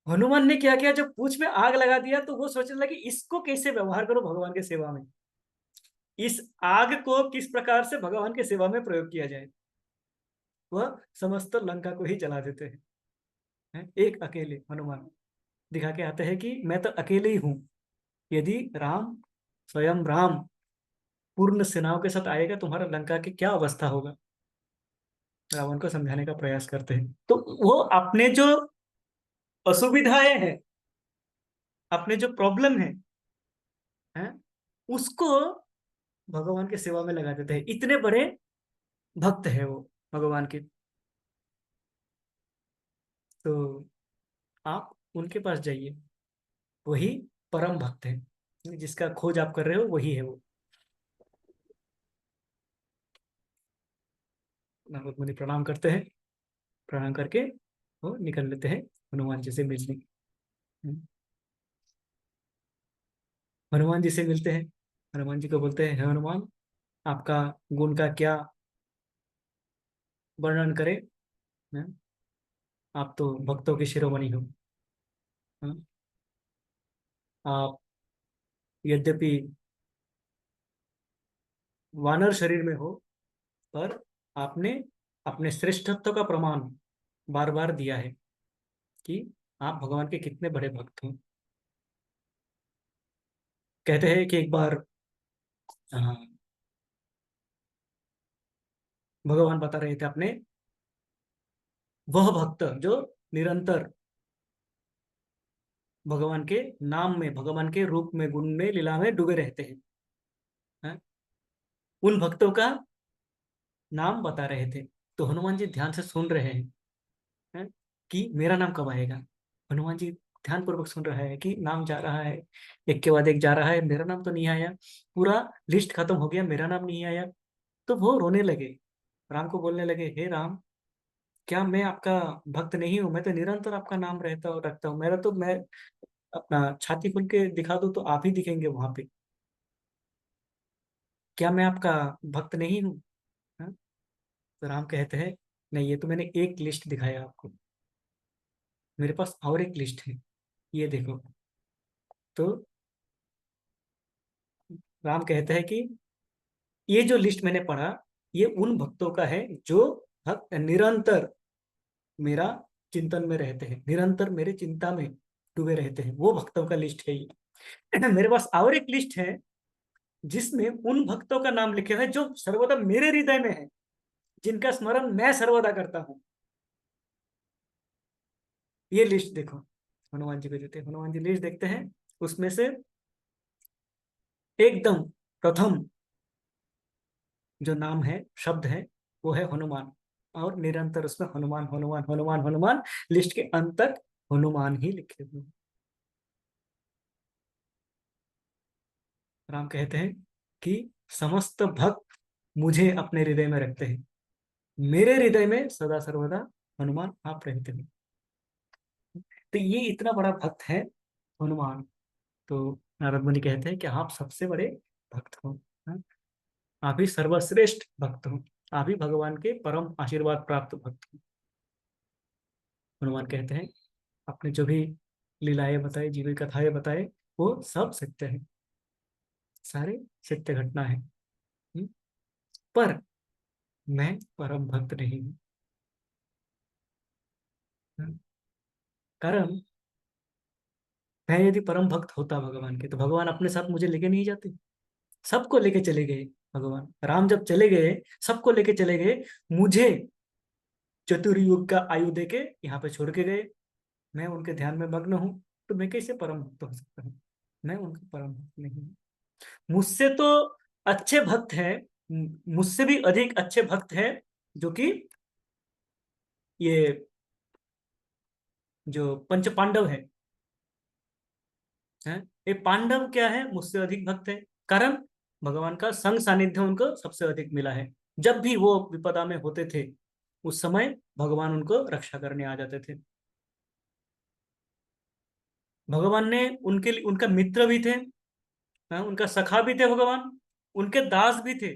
हनुमान ने क्या किया, जब पूंछ में आग लगा दिया तो वो सोचने लगे इसको कैसे व्यवहार करो भगवान के सेवा में, इस आग को किस प्रकार से भगवान के सेवा में प्रयोग किया जाए। वह समस्त लंका को ही जला देते हैं, एक अकेले हनुमान दिखा के आते हैं कि मैं तो अकेले ही हूं, यदि राम, स्वयं राम पूर्ण सेनाओं के साथ आएगा तुम्हारा लंका की क्या अवस्था होगा। रावण को समझाने का प्रयास करते हैं, तो वो अपने जो असुविधाएं हैं, अपने जो प्रॉब्लम है, उसको भगवान के सेवा में लगा देते हैं। इतने बड़े भक्त है वो भगवान के। तो आप उनके पास जाइए, वही परम भक्त है, जिसका खोज आप कर रहे हो वही है वो। नारद मुनि प्रणाम करते हैं, प्रणाम करके वो निकल लेते हैं हनुमान जी से मिलने। हनुमान जी से मिलते हैं, हनुमान जी को बोलते हैं, "हे हनुमान, आपका गुण का क्या वर्णन करें। हैं? आप तो भक्तों के शिरोमणि हो। हैं? आप यद्यपि वानर शरीर में हो, पर आपने अपने श्रेष्ठत्व का प्रमाण बार बार दिया है कि आप भगवान के कितने बड़े भक्त हो।" कहते हैं कि एक बार भगवान बता रहे थे अपने, वह भक्त जो निरंतर भगवान के नाम में, भगवान के रूप में, गुण में, लीला में डूबे रहते हैं, उन भक्तों का नाम बता रहे थे। तो हनुमान जी ध्यान से सुन रहे हैं, कि मेरा नाम कब आएगा। हनुमान जी ध्यान पूर्वक सुन रहा है कि नाम जा रहा है, एक के बाद एक जा रहा है, मेरा नाम तो नहीं आया, पूरा लिस्ट खत्म हो गया, मेरा नाम नहीं आया। तो वो रोने लगे, राम को बोलने लगे, हे राम, क्या मैं आपका भक्त नहीं हूँ? मैं तो निरंतर आपका नाम रहता हूँ, रखता हूँ, मेरा तो, मैं अपना छाती खोल के दिखा दूं तो आप ही दिखेंगे वहां पे। क्या मैं आपका भक्त नहीं हूँ? हाँ? तो राम कहते हैं, नहीं, ये तो मैंने एक लिस्ट दिखाया आपको, मेरे पास और एक लिस्ट है, ये देखो। तो राम कहते हैं कि ये जो लिस्ट मैंने पढ़ा, ये उन भक्तों का है जो भक्त निरंतर मेरा चिंतन में रहते हैं, निरंतर मेरे चिंता में डूबे रहते हैं, वो भक्तों का लिस्ट है ये। मेरे पास और एक लिस्ट है जिसमें उन भक्तों का नाम लिखे हुए है जो सर्वदा मेरे हृदय में है, जिनका स्मरण मैं सर्वदा करता हूँ। ये लिस्ट देखो, हनुमान जी को देते हैं। हनुमान जी लिस्ट देखते हैं, उसमें से एकदम प्रथम जो नाम है, शब्द है, वो है हनुमान। और निरंतर उसमें हनुमान हनुमान हनुमान हनुमान, लिस्ट के अंत तक हनुमान ही लिखे हुए हैं। राम कहते हैं कि समस्त भक्त मुझे अपने हृदय में रखते हैं, मेरे हृदय में सदा सर्वदा हनुमान आप रहते हैं। तो ये इतना बड़ा भक्त है हनुमान। तो नारद मुनि कहते हैं कि आप सबसे बड़े भक्त हो, हाँ? आप ही सर्वश्रेष्ठ भक्त हो, आप ही भगवान के परम आशीर्वाद प्राप्त भक्त हो। हनुमान कहते हैं, आपने जो भी लीलाएं बताई, जीवी कथाएं बताए, वो सब सत्य है, सारे सत्य घटना है। हम्म? पर मैं परम भक्त नहीं हूँ। हम्म? कारण, मैं यदि परम भक्त होता भगवान के, तो भगवान अपने साथ मुझे लेके नहीं जाते, सबको लेके चले गए। भगवान राम जब चले गए, सबको लेके चले गए, मुझे चतुर्युग का आयु देके यहाँ पे छोड़ के गए। मैं उनके ध्यान में मग्न हूँ, तो मैं कैसे परम भक्त हो सकता हूँ? मैं उनका परम भक्त नहीं हूँ। मुझसे तो अच्छे भक्त हैं, मुझसे भी अधिक अच्छे भक्त हैं, जो कि ये जो पंच पांडव हैं, ये पांडव क्या है, मुझसे अधिक भक्त है। कारण, भगवान का संग सानिध्य उनको सबसे अधिक मिला है। जब भी वो विपदा में होते थे, उस समय भगवान उनको रक्षा करने आ जाते थे। भगवान ने उनके लिए, उनका मित्र भी थे, हाँ, उनका सखा भी थे भगवान, उनके दास भी थे।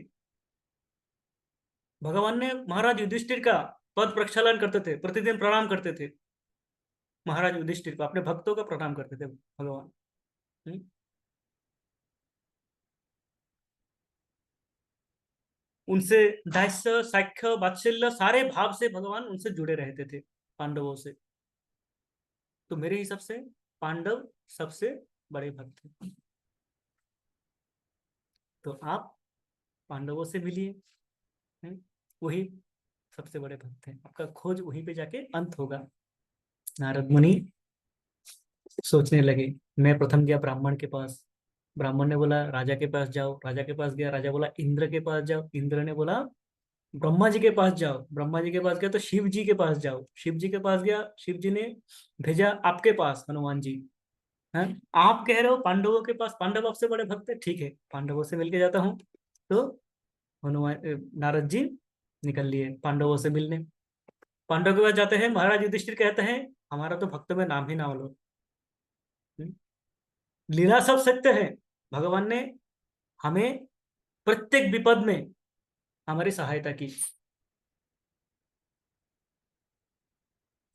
भगवान ने महाराज युधिष्ठिर का पद प्रक्षालन करते थे, प्रतिदिन प्रणाम करते थे। महाराज युधिष्ठिर को, अपने भक्तों का प्रणाम करते थे भगवान। हम्म? उनसे दास्य साख्य वात्सल्य सारे भाव से भगवान उनसे जुड़े रहते थे, पांडवों से। तो मेरे हिसाब से पांडव सबसे बड़े भक्त थे। तो आप पांडवों से मिलिए। वही सबसे बड़े भक्त हैं। आपका खोज वहीं पे जाके अंत होगा। नारद मुनि सोचने लगे। मैं प्रथम गया ब्राह्मण के पास, ब्राह्मण ने बोला राजा के पास जाओ, राजा के पास गया, राजा बोला इंद्र के पास जाओ, इंद्र ने बोला ब्रह्मा जी के पास जाओ, ब्रह्मा जी के पास गया तो शिव जी के पास जाओ, शिव जी के पास गया, शिव जी ने भेजा आपके पास हनुमान जी। हैं? आप कह रहे हो पांडवों के पास, पांडव आपसे बड़े भक्त है, ठीक है पांडवों से मिलके जाता हूँ। तो हनुमान नारद जी निकल लिए पांडवों से मिलने। पांडव के पास जाते हैं, महाराज युधिष्ठिर कहते हैं हमारा तो भक्त में नाम ही ना लो। हम्म? लीला सब सत्य है। भगवान ने हमें प्रत्येक विपद में हमारी सहायता की,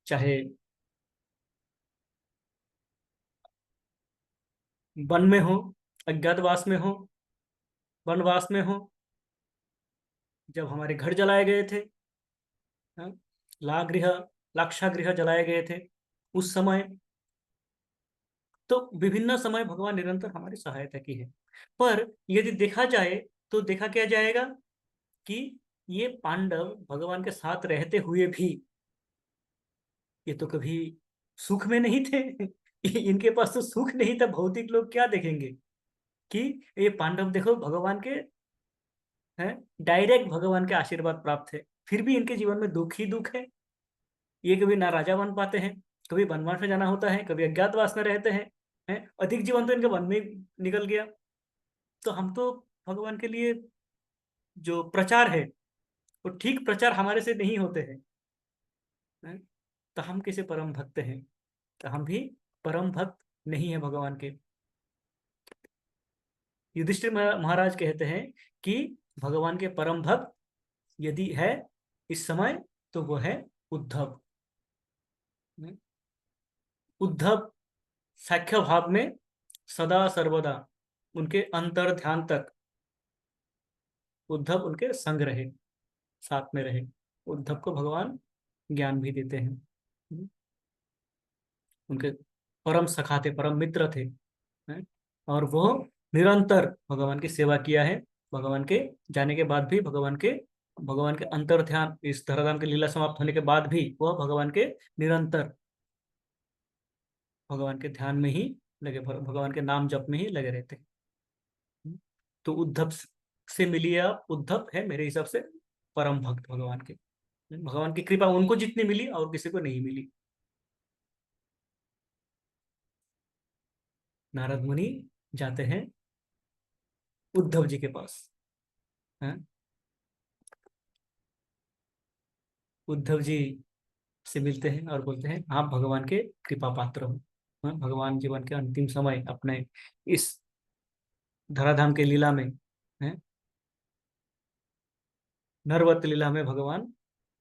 चाहे वन में हो, अज्ञातवास में हो, वनवास में हो, जब हमारे घर जलाए गए थे, हाँ, लागृह लाक्षागृह जलाए गए थे उस समय। तो विभिन्न समय भगवान निरंतर हमारी सहायता की है। पर यदि देखा जाए तो देखा क्या जाएगा कि ये पांडव भगवान के साथ रहते हुए भी ये तो कभी सुख में नहीं थे। इनके पास तो सुख नहीं था, भौतिक लोग क्या देखेंगे कि ये पांडव देखो भगवान के हैं, डायरेक्ट भगवान के आशीर्वाद प्राप्त है, फिर भी इनके जीवन में दुख ही दुख है। ये कभी ना राजा बन पाते हैं, कभी वनवास में जाना होता है, कभी अज्ञातवास में रहते हैं, अधिक जीवन तो इनके वन में निकल गया। तो हम तो भगवान के लिए जो प्रचार है वो ठीक प्रचार हमारे से नहीं होते हैं। तो हम किसे परम भक्त हैं? तो हम भी परम भक्त नहीं है भगवान के। युधिष्ठिर महाराज कहते हैं कि भगवान के परम भक्त यदि है इस समय तो वो है उद्धव। उद्धव साख्य भाव में सदा सर्वदा उनके अंतर ध्यान तक उद्धव उनके संग रहे, साथ में रहे। उद्धव को भगवान ज्ञान भी देते हैं। उनके परम सखा थे, परम मित्र थे। हैं? और वो निरंतर भगवान की सेवा किया है। भगवान के जाने के बाद भी भगवान के अंतर ध्यान, इस धराधाम की लीला समाप्त होने के बाद भी वह भगवान के निरंतर भगवान के ध्यान में ही लगे, भगवान के नाम जप में ही लगे रहते हैं। तो उद्धव से मिलिए आप। उद्धव है मेरे हिसाब से परम भक्त भगवान के। भगवान की कृपा उनको जितनी मिली और किसी को नहीं मिली। नारद मुनि जाते हैं उद्धव जी के पास। हैं? उद्धव जी से मिलते हैं और बोलते हैं आप भगवान के कृपा पात्र हो। हाँ, भगवान जीवन के अंतिम समय अपने इस धराधाम के लीला में, हैं, नरवत लीला में भगवान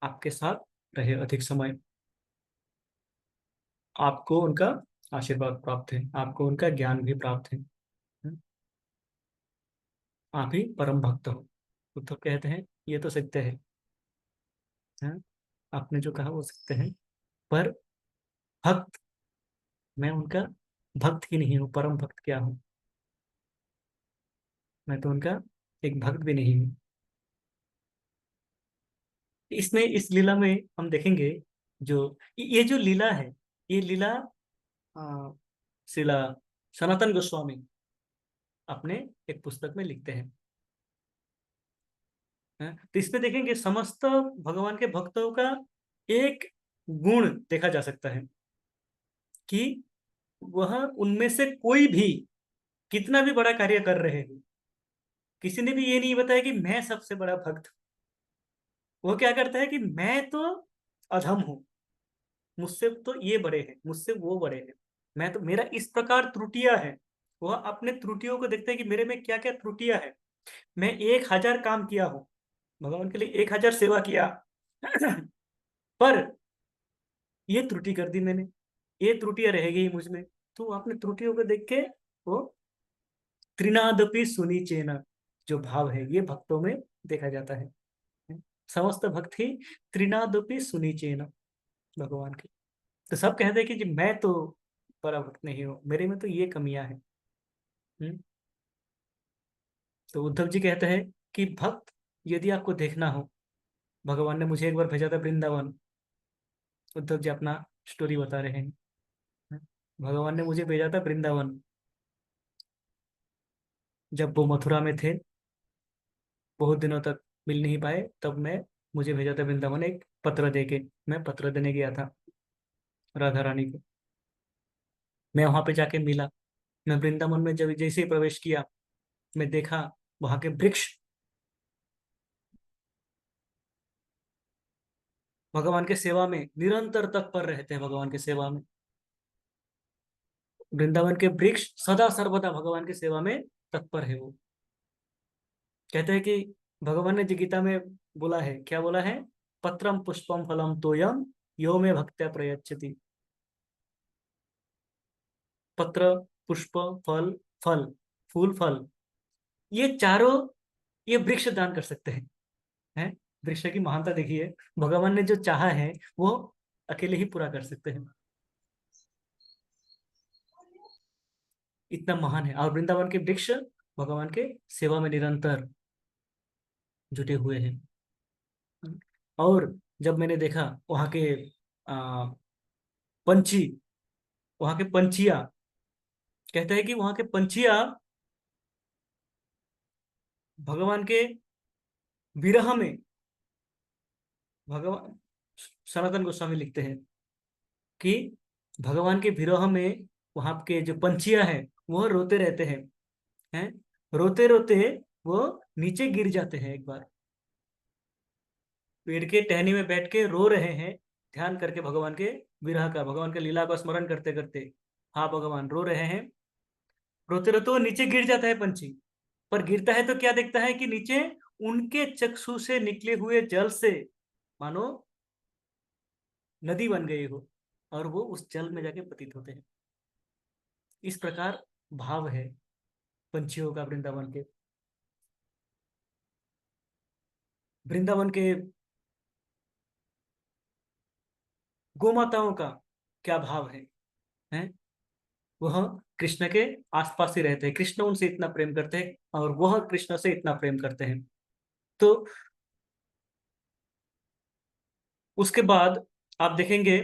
आपके साथ रहे अधिक समय। आपको उनका आशीर्वाद प्राप्त है, आपको उनका ज्ञान भी प्राप्त है। हैं? आप ही परम भक्त हो। उद्धव कहते हैं ये तो सत्य है। हैं? आपने जो कहा वो सत्य है, पर भक्त मैं उनका भक्त ही नहीं हूँ, परम भक्त क्या हूँ? मैं तो उनका एक भक्त भी नहीं हूँ। इसमें इस लीला में हम देखेंगे जो ये जो लीला है, ये लीला अ, शिला सनातन गोस्वामी अपने एक पुस्तक में लिखते हैं। तो इसमें देखेंगे समस्त भगवान के भक्तों का एक गुण देखा जा सकता है कि वह उनमें से कोई भी कितना भी बड़ा कार्य कर रहे हो, किसी ने भी ये नहीं बताया कि मैं सबसे बड़ा भक्त हूं। वो क्या करता है कि मैं तो अधम हूं, मुझसे तो ये बड़े हैं, मुझसे वो बड़े हैं, मैं तो मेरा इस प्रकार त्रुटियां हैं। वह अपने त्रुटियों को देखते हैं कि मेरे में क्या क्या त्रुटियां हैं। मैं 1000 काम किया हूं, भगवान के लिए 1000 सेवा किया, पर ये त्रुटि कर दी मैंने। ये त्रुटियां रहेगी ही मुझ में। तो अपने त्रुटियों को देख के वो त्रिनादपि सुनिचेन, जो भाव है ये भक्तों में देखा जाता है। समस्त भक्त ही त्रिनादपि सुनिचेन, भगवान के। तो सब कहते हैं कि जी मैं तो बड़ा भक्त नहीं हूँ, मेरे में तो ये कमियां हैं। हम्म? तो उद्धव जी कहते हैं कि भक्त यदि आपको देखना हो, भगवान ने मुझे एक बार भेजा था वृंदावन। उद्धव जी अपना स्टोरी बता रहे हैं। भगवान ने मुझे भेजा था वृंदावन, जब वो मथुरा में थे, बहुत दिनों तक मिल नहीं पाए, तब मैं मुझे भेजा था वृंदावन एक पत्र दे के। मैं पत्र देने गया था राधा रानी को। मैं वहां पे जाके मिला। मैं वृंदावन में जब जैसे ही प्रवेश किया, मैं देखा वहां के वृक्ष भगवान के सेवा में निरंतर तत्पर रहते हैं, भगवान के सेवा में। वृंदावन के वृक्ष सदा सर्वदा भगवान की सेवा में तत्पर है वो। कहते हैं कि भगवान ने जी गीता में बोला है, क्या बोला है? पत्रम पुष्पम फलम तोयम यो में भक्त्या प्रयच्छति। पत्र, पुष्प, फल, फल, फूल, फल, ये चारों, ये वृक्ष दान कर सकते हैं। हैं? वृक्ष की महानता देखिए, भगवान ने जो चाहा है वो अकेले ही पूरा कर सकते हैं। इतना महान है। और वृंदावन के वृक्ष भगवान के सेवा में निरंतर जुटे हुए हैं। और जब मैंने देखा वहाँ के आ, पंछी, वहाँ के पंछिया, कहते हैं कि वहाँ के पंछिया भगवान के विरह में, भगवान, सनातन गोस्वामी लिखते हैं कि भगवान के विरह में वहाँ के जो पंछिया हैं वो रोते रहते हैं। हैं? रोते रोते वो नीचे गिर जाते हैं। एक बार पेड़ के टहनी में बैठ के रो रहे हैं, ध्यान करके भगवान के विरह का, भगवान के लीला का स्मरण करते करते। हाँ भगवान रो रहे हैं, रोते रोते वो नीचे गिर जाता है पंछी। पर गिरता है तो क्या देखता है कि नीचे उनके चक्षु से निकले हुए जल से मानो नदी बन गई हो, और वो उस जल में जाके पतित होते हैं। इस प्रकार भाव है पंछियों का वृंदावन के। वृंदावन के गोमाताओं का क्या भाव है? हैं? वह कृष्ण के आसपास ही रहते हैं, कृष्ण उनसे इतना प्रेम करते हैं और वह कृष्ण से इतना प्रेम करते हैं। तो उसके बाद आप देखेंगे,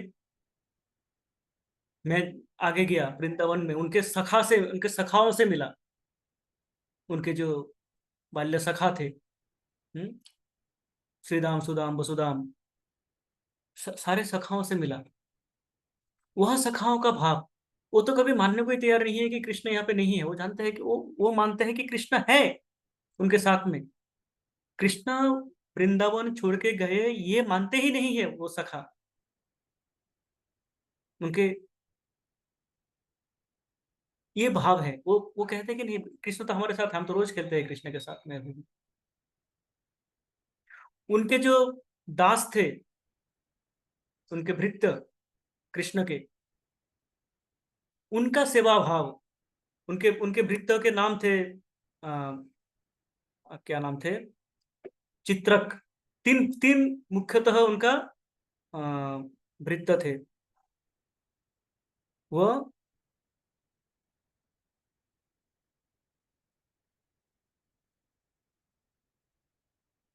मैं आगे गया वृंदावन में, उनके सखा से, उनके सखाओं से मिला। उनके जो बाल्य सखा थे, श्रीदाम, सुदाम, वसुदाम, सारे सखाओं से मिला। वह सखाओं का भाव, वो तो कभी मानने को ही तैयार नहीं है कि कृष्ण यहाँ पे नहीं है। वो जानते हैं कि वो मानते हैं कि कृष्ण है उनके साथ में। कृष्ण वृंदावन छोड़ के गए ये मानते ही नहीं है वो सखा। उनके ये भाव है, वो कहते हैं कि नहीं, कृष्ण तो हमारे साथ, हम तो रोज खेलते हैं कृष्ण के साथ में अभी भी। उनके जो दास थे, उनके भृत्य कृष्ण के, उनका सेवा भाव, उनके उनके भृत्यों के नाम थे, क्या नाम थे? चित्रक। तीन तीन मुख्यतः उनका अ, भृत्य थे। वह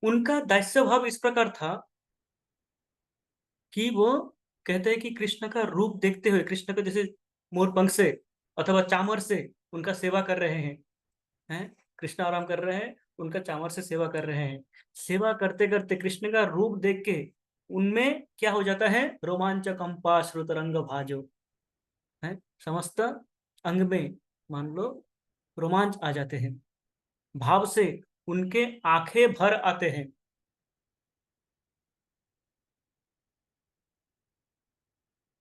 उनका दास्य भाव इस प्रकार था कि वो कहते हैं कि कृष्ण का रूप देखते हुए, कृष्ण को जैसे मोर पंख से अथवा चामर से उनका सेवा कर रहे हैं। हैं? कृष्ण आराम कर रहे हैं, उनका चामर से सेवा कर रहे हैं। सेवा करते करते कृष्ण का रूप देख के उनमें क्या हो जाता है? रोमांच कंपा श्रुतरंग भाजो। है, समस्त अंग में मान लो रोमांच आ जाते हैं। भाव से उनके आंखें भर आते हैं,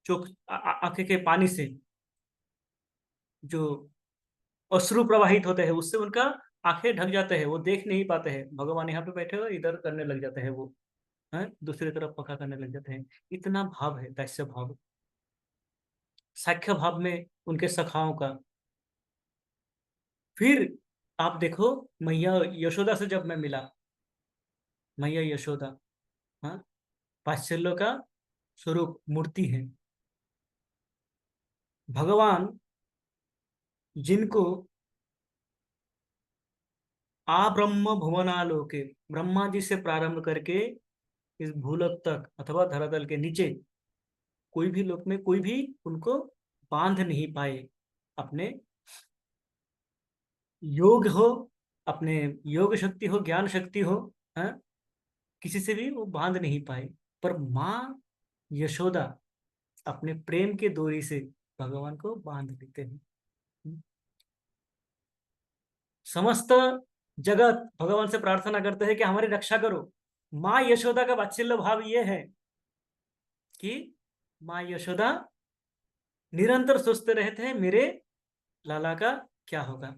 जो आंखें के पानी से जो अश्रु प्रवाहित होते हैं उससे उनका आंखें ढक जाते हैं, वो देख नहीं पाते हैं। भगवान यहाँ पे बैठे हुए इधर करने लग जाते हैं वो, हैं? दूसरी तरफ पका करने लग जाते हैं। इतना भाव है, दैस्य भाव। साख्य भाव में उनके सखाओं का। फिर आप देखो, मैया यशोदा से जब मैं मिला, मैया यशोदा, हाँ, वात्सल्य का स्वरूप मूर्ति है। भगवान जिनको आ ब्रह्म भुवनालोके, ब्रह्मा जी से प्रारंभ करके इस भूलोक तक अथवा धरातल के नीचे कोई भी लोक में कोई भी उनको बांध नहीं पाए। अपने योग हो, अपने योग शक्ति हो, ज्ञान शक्ति हो, हाँ, किसी से भी वो बांध नहीं पाए। पर माँ यशोदा अपने प्रेम के डोरी से भगवान को बांध देते हैं। समस्त जगत भगवान से प्रार्थना करते हैं कि हमारी रक्षा करो। माँ यशोदा का वात्सल्य भाव ये है कि माँ यशोदा निरंतर सोचते रहते हैं, मेरे लाला का क्या होगा,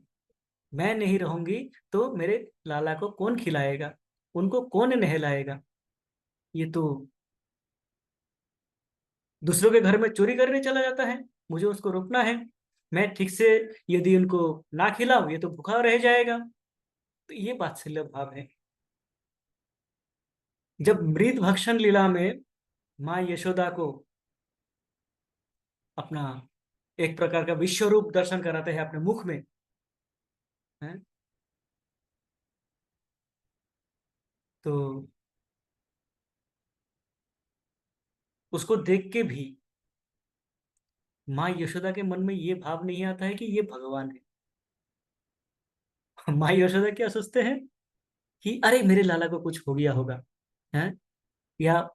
मैं नहीं रहूंगी तो मेरे लाला को कौन खिलाएगा, उनको कौन नहलाएगा। ये तो दूसरों के घर में चोरी करने चला जाता है, मुझे उसको रोकना है। मैं ठीक से यदि उनको ना खिलाऊं, ये तो भूखा रह जाएगा। तो ये वात्सल्य भाव है। जब मृत भक्षण लीला में माँ यशोदा को अपना एक प्रकार का विश्व रूप दर्शन कराते हैं अपने मुख में, है? तो उसको देख के भी माँ यशोदा के मन में ये भाव नहीं आता है कि ये भगवान है। माँ यशोदा क्या सोचते हैं कि अरे मेरे लाला को कुछ हो गया होगा, है, या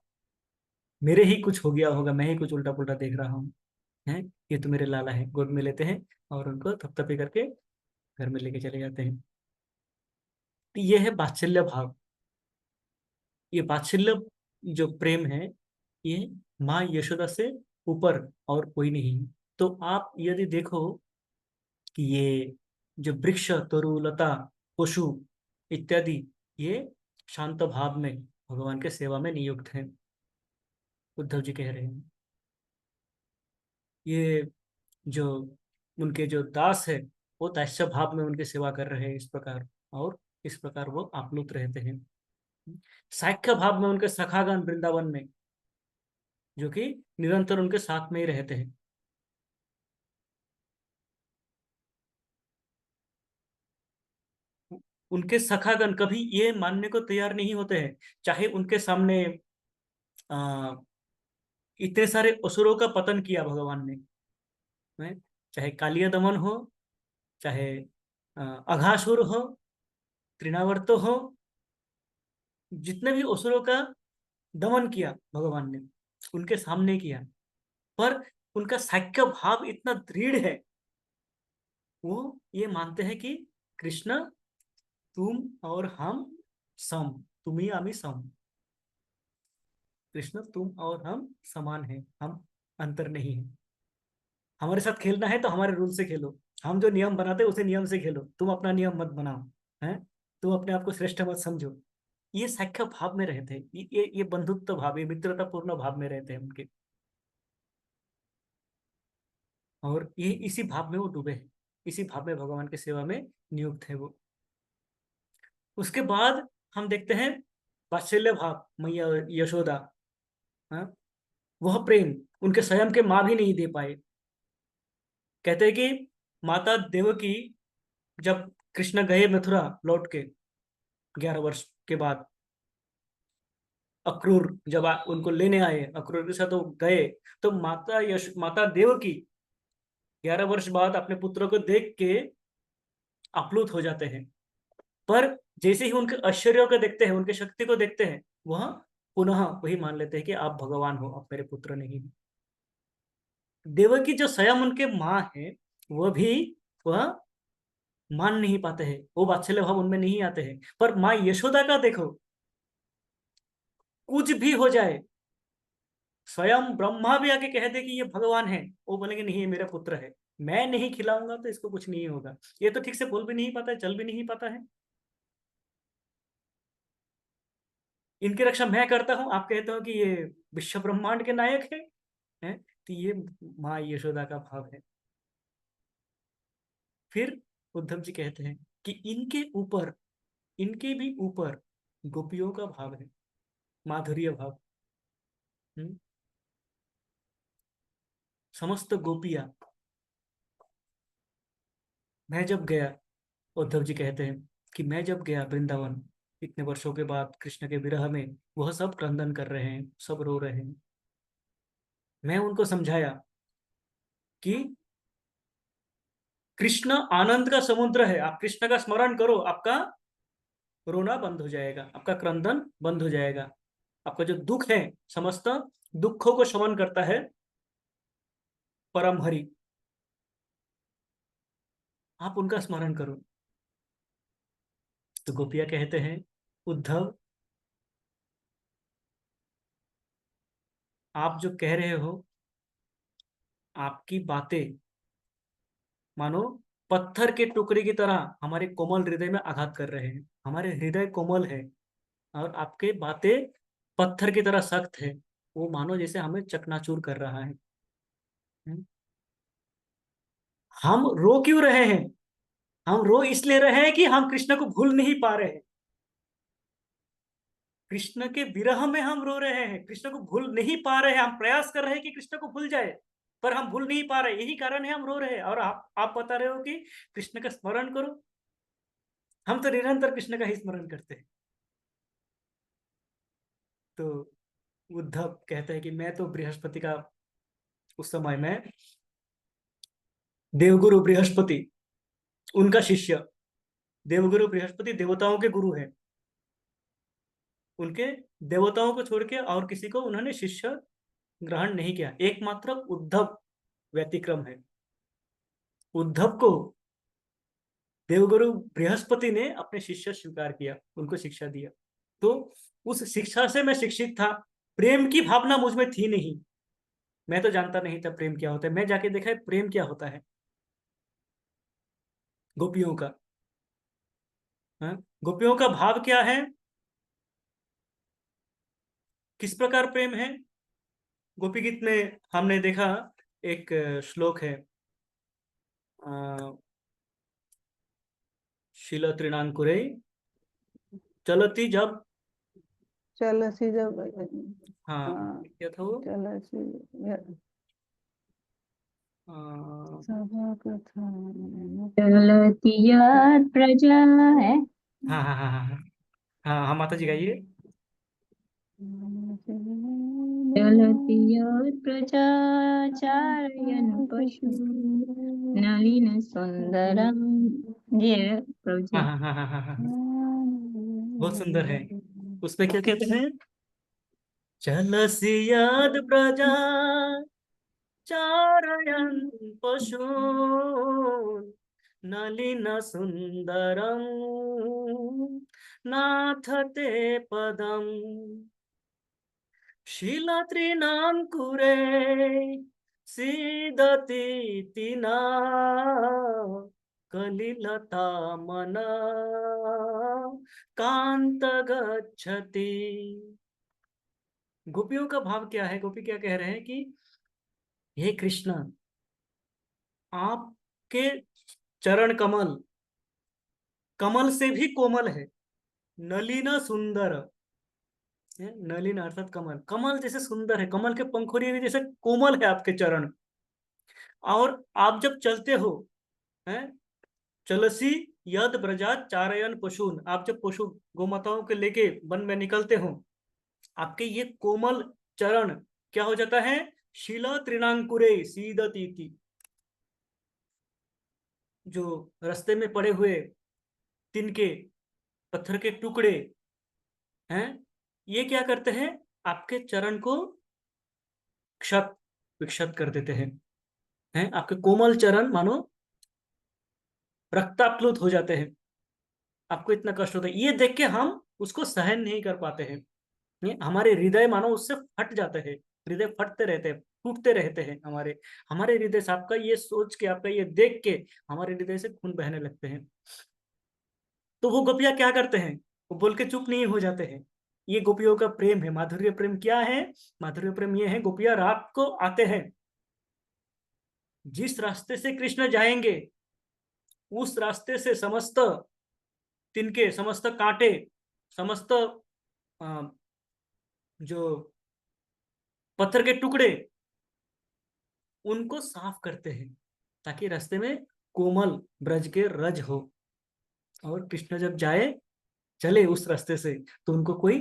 मेरे ही कुछ हो गया होगा, मैं ही कुछ उल्टा पुल्टा देख रहा हूँ, है। ये तो मेरे लाला है, गोद में लेते हैं और उनको थपथपे करके घर में लेके चले जाते हैं। तो ये है वात्सल्य भाव। ये वात्सल्य जो प्रेम है, ये माँ यशोदा से ऊपर और कोई नहीं है। तो आप यदि देखो कि ये जो वृक्ष, तरु, लता, पशु इत्यादि, ये शांत भाव में भगवान के सेवा में नियुक्त हैं। उद्धव जी कह रहे हैं ये जो उनके जो दास है, वो दास्य भाव में उनकी सेवा कर रहे हैं इस प्रकार, और इस प्रकार वो आप्लुत रहते हैं। साख्य भाव में उनके सखागण वृंदावन में, जो कि निरंतर उनके साथ में ही रहते हैं। उनके सखागण कभी ये मानने को तैयार नहीं होते हैं, चाहे उनके सामने आ, इतने सारे असुरों का पतन किया भगवान ने, हैं? चाहे कालिया दमन हो, चाहे अघासुर हो, तृणावर्त हो, जितने भी असुरों का दमन किया भगवान ने उनके सामने किया। पर उनका साख्य भाव इतना दृढ़ है, वो ये मानते हैं कि कृष्ण, तुम और हम सम, तुम्ही आम्ही सम, कृष्ण तुम और हम समान हैं, हम अंतर नहीं है। हमारे साथ खेलना है तो हमारे रूल से खेलो, हम जो नियम बनाते हैं उसे नियम से खेलो, तुम अपना नियम मत बनाओ, हैं, तुम अपने आप को श्रेष्ठ मत समझो। ये साख्य भाव में रहते हैं, ये बंधुत्व भाव, ये मित्रतापूर्ण भाव में रहते हैं उनके। और ये इसी भाव में वो डूबे हैं, इसी भाव में भगवान की सेवा में नियुक्त है वो। उसके बाद हम देखते हैं वात्सल्य भाव मैया यशोदा, हाँ, वह प्रेम उनके स्वयं के माँ भी नहीं दे पाए। कहते हैं कि माता देवकी जब कृष्ण गए मथुरा लौट के 11 वर्ष के बाद, अक्रूर जब उनको लेने आए, अक्रूर के साथ वो गए, तो माता देवकी 11 वर्ष बाद अपने पुत्र को देख के आप्लुत हो जाते हैं। पर जैसे ही उनके ऐश्वर्य को देखते हैं, उनके शक्ति को देखते हैं, वह पुनः वही मान लेते हैं कि आप भगवान हो, आप मेरे पुत्र नहीं हो। देवकी जो स्वयं उनके माँ है, वह भी वह मान नहीं पाते हैं, वो वात्सल्य भाव उनमें नहीं आते हैं। पर माँ यशोदा का देखो, कुछ भी हो जाए, स्वयं ब्रह्मा भी आके कह दे कि ये भगवान है, वो बोलेंगे नहीं ये मेरा पुत्र है, मैं नहीं खिलाऊंगा तो इसको कुछ नहीं होगा। ये तो ठीक से बोल भी नहीं पाता है, चल भी नहीं पाता है, इनकी रक्षा मैं करता हूँ, आप कहते हो कि ये विश्व ब्रह्मांड के नायक है, हैं? तो ये माँ यशोदा का भाव है। फिर उद्धव जी कहते हैं कि इनके भी ऊपर गोपियों का भाव है, माधुर्य भाव। हम्म? समस्त गोपियां, मैं जब गया, उद्धव जी कहते हैं कि मैं जब गया वृंदावन इतने वर्षों के बाद कृष्ण के विरह में, वह सब क्रंदन कर रहे हैं, सब रो रहे हैं। मैं उनको समझाया कि कृष्ण आनंद का समुद्र है, आप कृष्ण का स्मरण करो, आपका रोना बंद हो जाएगा, आपका क्रंदन बंद हो जाएगा। आपका जो दुख है, समस्त दुखों को शमन करता है परम हरि, आप उनका स्मरण करो। तो गोपिया कहते हैं, उद्धव, आप जो कह रहे हो, आपकी बातें मानो पत्थर के टुकड़े की तरह हमारे कोमल हृदय में आघात कर रहे हैं। हमारे हृदय कोमल है और आपके बातें पत्थर की तरह सख्त है, वो मानो जैसे हमें चकनाचूर कर रहा है। हम्म? हम रो क्यों रहे हैं? हम रो इसलिए रहे हैं कि हम कृष्ण को भूल नहीं पा रहे हैं। कृष्ण के विरह में हम रो रहे हैं, कृष्ण को भूल नहीं पा रहे हैं। हम प्रयास कर रहे हैं कि कृष्ण को भूल जाए, पर हम भूल नहीं पा रहे, यही कारण है हम रो रहे हैं। और आप बता रहे हो कि कृष्ण का स्मरण करो। हम तो निरंतर कृष्ण का ही स्मरण करते हैं। तो उद्धव कहते हैं कि मैं तो बृहस्पति का, उस समय में देवगुरु बृहस्पति उनका शिष्य, देवगुरु बृहस्पति देवताओं के गुरु हैं, उनके देवताओं को छोड़ के और किसी को उन्होंने शिष्य ग्रहण नहीं किया, एकमात्र उद्धव व्यतिक्रम है। उद्धव को देवगुरु बृहस्पति ने अपने शिष्य स्वीकार किया, उनको शिक्षा दिया। तो उस शिक्षा से मैं शिक्षित था। प्रेम की भावना मुझ में थी नहीं, मैं तो जानता नहीं था प्रेम क्या होता है। मैं जाके देखा है प्रेम क्या होता है गोपियों का। हाँ? गोपियों का भाव क्या है, किस प्रकार प्रेम है। गोपी गीत में हमने देखा, एक श्लोक है, शील तृणांकुरे चलती जब, चल सी जब, हाँ हाँ, क्या था वो, चल सी अ, सभा कथा चलती याद प्रजा है। हाँ हाँ हाँ हाँ हाँ हाँ हाँ, माता जी गाइए। चलती याद प्रजा चारयन पशु नलिन सुंदरम। ये प्रभु हाँ जी। हाँ हाँ हाँ हाँ हाँ, बहुत सुंदर है। उसमें क्या कहते हैं, चलसी याद प्रजा चारयन पशून् नलिन सुंदरम नाथ ते पदम शीलतृणांकुरे सीदतीति न कलिलता मना कांत गच्छति। गोपियों का भाव क्या है, गोपी क्या कह रहे हैं कि हे कृष्ण, आपके चरण कमल कमल से भी कोमल है, नलिना सुंदर है। नलिन अर्थात कमल, कमल जैसे सुंदर है, कमल के पंखुड़ी भी जैसे कोमल है आपके चरण। और आप जब चलते हो, हैं, चलसी यद ब्रजात चारयन पशुन, आप जब पशु गोमाताओं के लेके वन में निकलते हो, आपके ये कोमल चरण क्या हो जाता है, शिला तृणांकुरे सीदतीति, जो रास्ते में पड़े हुए तिनके, पत्थर के टुकड़े हैं, ये क्या करते हैं, आपके चरण को क्षत विक्षत कर देते हैं, आपके कोमल चरण मानो रक्ताप्लुत हो जाते हैं। आपको इतना कष्ट होता है, ये देख के हम उसको सहन नहीं कर पाते हैं। हमारे हृदय मानो उससे फट जाते हैं, हृदय फटते रहते हैं, टूटते रहते हैं। हमारे हमारे हृदय से, आपका ये सोच के, आपका ये देख के हमारे हृदय से खून बहने लगते हैं। तो वो गोपियां क्या करते हैं, वो बोल के चुप नहीं हो जाते हैं। ये गोपियों का प्रेम है, माधुर्य प्रेम क्या है, माधुर्य प्रेम ये है, गोपियां रात को आते हैं, जिस रास्ते से कृष्ण जाएंगे उस रास्ते से समस्त तिनके, समस्त कांटे, समस्त जो पत्थर के टुकड़े, उनको साफ करते हैं ताकि रास्ते में कोमल ब्रज के रज हो। और कृष्ण जब जाए चले उस रास्ते से तो उनको कोई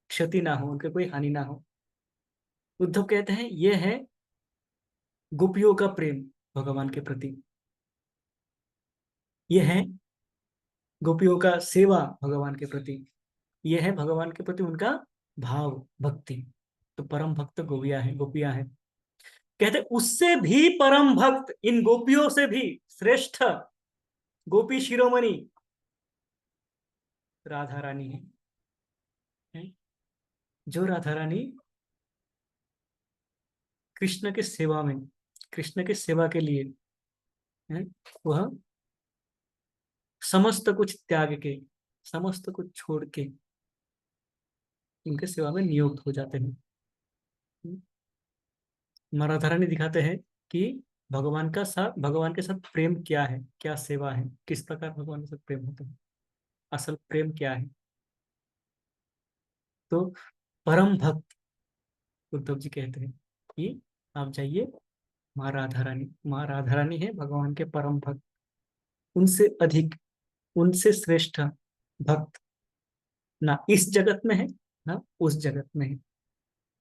क्षति ना हो, उनके कोई हानि ना हो। उद्धव कहते हैं यह है गोपियों का प्रेम भगवान के प्रति, यह है गोपियों का सेवा भगवान के प्रति, यह है भगवान के प्रति उनका भाव भक्ति। तो परम भक्त गोपियां हैं। कहते उससे भी परम भक्त, इन गोपियों से भी श्रेष्ठ गोपी शिरोमणि राधा रानी है। जो राधा रानी कृष्ण के सेवा में, कृष्ण के सेवा के लिए है, वह समस्त कुछ त्याग के, समस्त कुछ छोड़ के उनके सेवा में नियुक्त हो जाते हैं। राधा रानी दिखाते हैं कि भगवान के साथ प्रेम क्या है, क्या सेवा है, किस प्रकार भगवान के साथ प्रेम होता है, असल प्रेम क्या है। तो परम भक्त उद्धव जी कहते हैं कि आप जाइए, माँ राधा रानी है भगवान के परम भक्त। उनसे अधिक, उनसे श्रेष्ठ भक्त ना इस जगत में है ना उस जगत में है।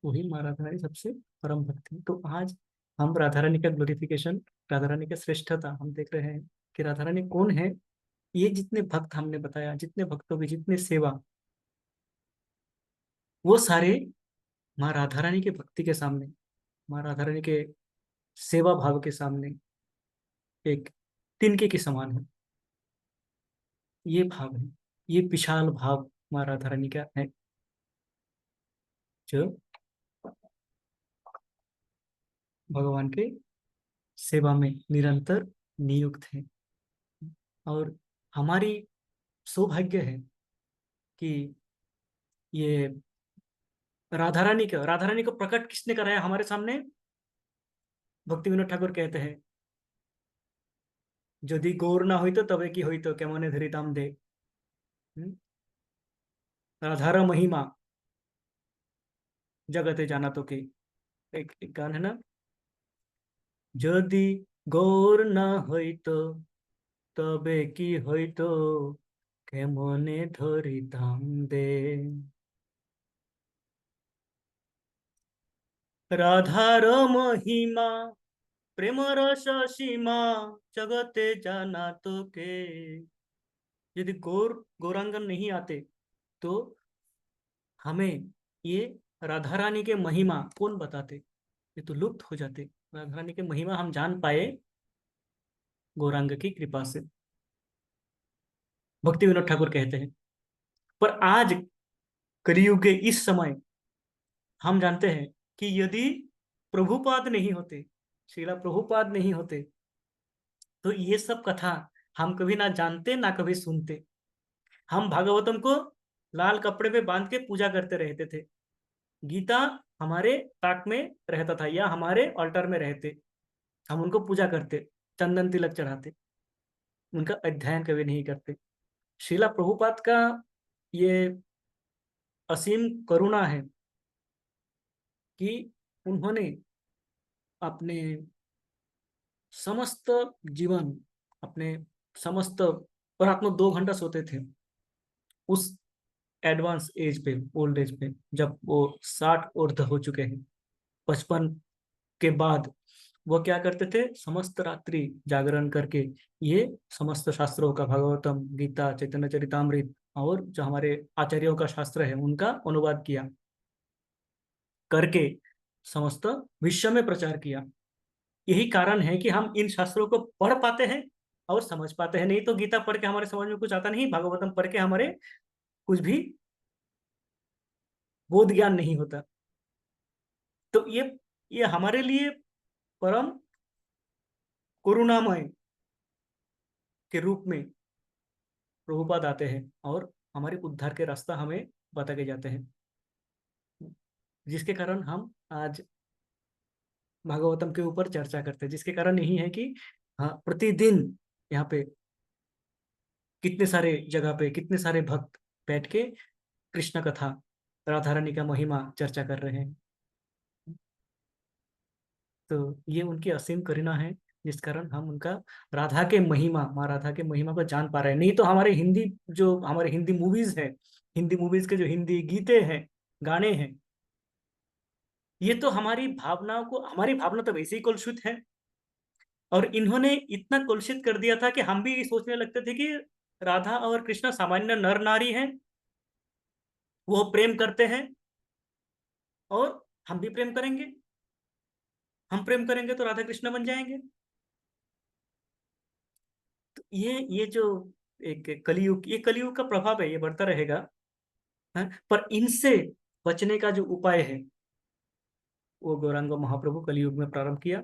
वही माँ राधा रानी सबसे परम भक्त है। तो आज हम राधा रानी का ग्लोरिफिकेशन, राधा रानी का श्रेष्ठता हम देख रहे हैं कि राधा रानी कौन है। ये जितने भक्त हमने बताया, जितने भक्तों की जितने सेवा, वो सारे माँ राधा रानी के भक्ति के सामने, माँ राधा रानी के सेवा भाव के सामने एक तिनके के समान है। ये भाव है, ये विशाल भाव माँ राधा रानी का है, जो भगवान के सेवा में निरंतर नियुक्त है। और हमारी सौभाग्य है कि ये राधा रानी को प्रकट किसने कराया हमारे सामने। भक्ति विनोद ठाकुर कहते हैं, यदि गौर ना हुई तो तबे की हुई तो केमने धरिताम दे। राधार महिमा जगते जाना तो के, एक गान है ना, यदि गौर ना हुई तो तबे की हुई तो केमने धरिताम दे। राधार महिमा प्रेम रस सीमा जगते जाना तो के। यदि गौरांगन नहीं आते तो हमें ये राधा रानी के महिमा कौन बताते, ये तो लुप्त हो जाते। राधा रानी के महिमा हम जान पाए गौरांग की कृपा से, भक्ति विनोद ठाकुर कहते हैं। पर आज कलियुग के इस समय हम जानते हैं कि यदि प्रभुपाद नहीं होते, श्रीला प्रभुपाद नहीं होते, तो ये सब कथा हम कभी ना जानते ना कभी सुनते। हम भागवतम को लाल कपड़े पे बांध के पूजा करते रहते थे, गीता हमारे ताक में रहता था या हमारे ऑल्टर में रहते, हम उनको पूजा करते, चंदन तिलक चढ़ाते, उनका अध्ययन कभी नहीं करते। श्रीला प्रभुपाद का ये असीम करुणा है कि उन्होंने अपने समस्त जीवन, अपने समस्त, और आप लोग 2 घंटा सोते थे उस एडवांस एज पे, ओल्ड एज पे, जब वो 60 ऊर्ध हो चुके हैं, 55 के बाद वो क्या करते थे, समस्त रात्रि जागरण करके ये समस्त शास्त्रों का, भागवतम, गीता, चैतन्य चरितामृत और जो हमारे आचार्यों का शास्त्र है उनका अनुवाद किया, करके समस्त विश्व में प्रचार किया। यही कारण है कि हम इन शास्त्रों को पढ़ पाते हैं और समझ पाते हैं। नहीं तो गीता पढ़ के हमारे समझ में कुछ आता नहीं, भागवतम पढ़ के हमारे कुछ भी बोध ज्ञान नहीं होता। तो ये हमारे लिए परम करुणामय के रूप में प्रभुपाद आते हैं और हमारे उद्धार के रास्ता हमें बता के जाते हैं, जिसके कारण हम आज भागवतम के ऊपर चर्चा करते हैं, जिसके कारण यही है कि हाँ, प्रतिदिन यहाँ पे कितने सारे जगह पे कितने सारे भक्त बैठ के कृष्ण कथा, राधा रानी का महिमा चर्चा कर रहे हैं। तो ये उनकी असीम करुणा है, जिस कारण हम उनका राधा के महिमा, माँ राधा के महिमा को जान पा रहे हैं। नहीं तो हमारे हिंदी मूवीज है, हिंदी मूवीज के जो हिंदी गीते हैं, गाने हैं, ये तो हमारी भावना तो वैसे ही कलुषित है। और इन्होंने इतना कलुषित कर दिया था कि हम भी सोचने लगते थे कि राधा और कृष्ण सामान्य नर नारी हैं, वो प्रेम करते हैं और हम भी प्रेम करेंगे, हम प्रेम करेंगे तो राधा कृष्ण बन जाएंगे। तो ये जो एक कलयुग, ये कलयुग का प्रभाव है, ये बढ़ता रहेगा। हाँ? पर इनसे बचने का जो उपाय है वो गौरांग महाप्रभु कलयुग में प्रारंभ किया,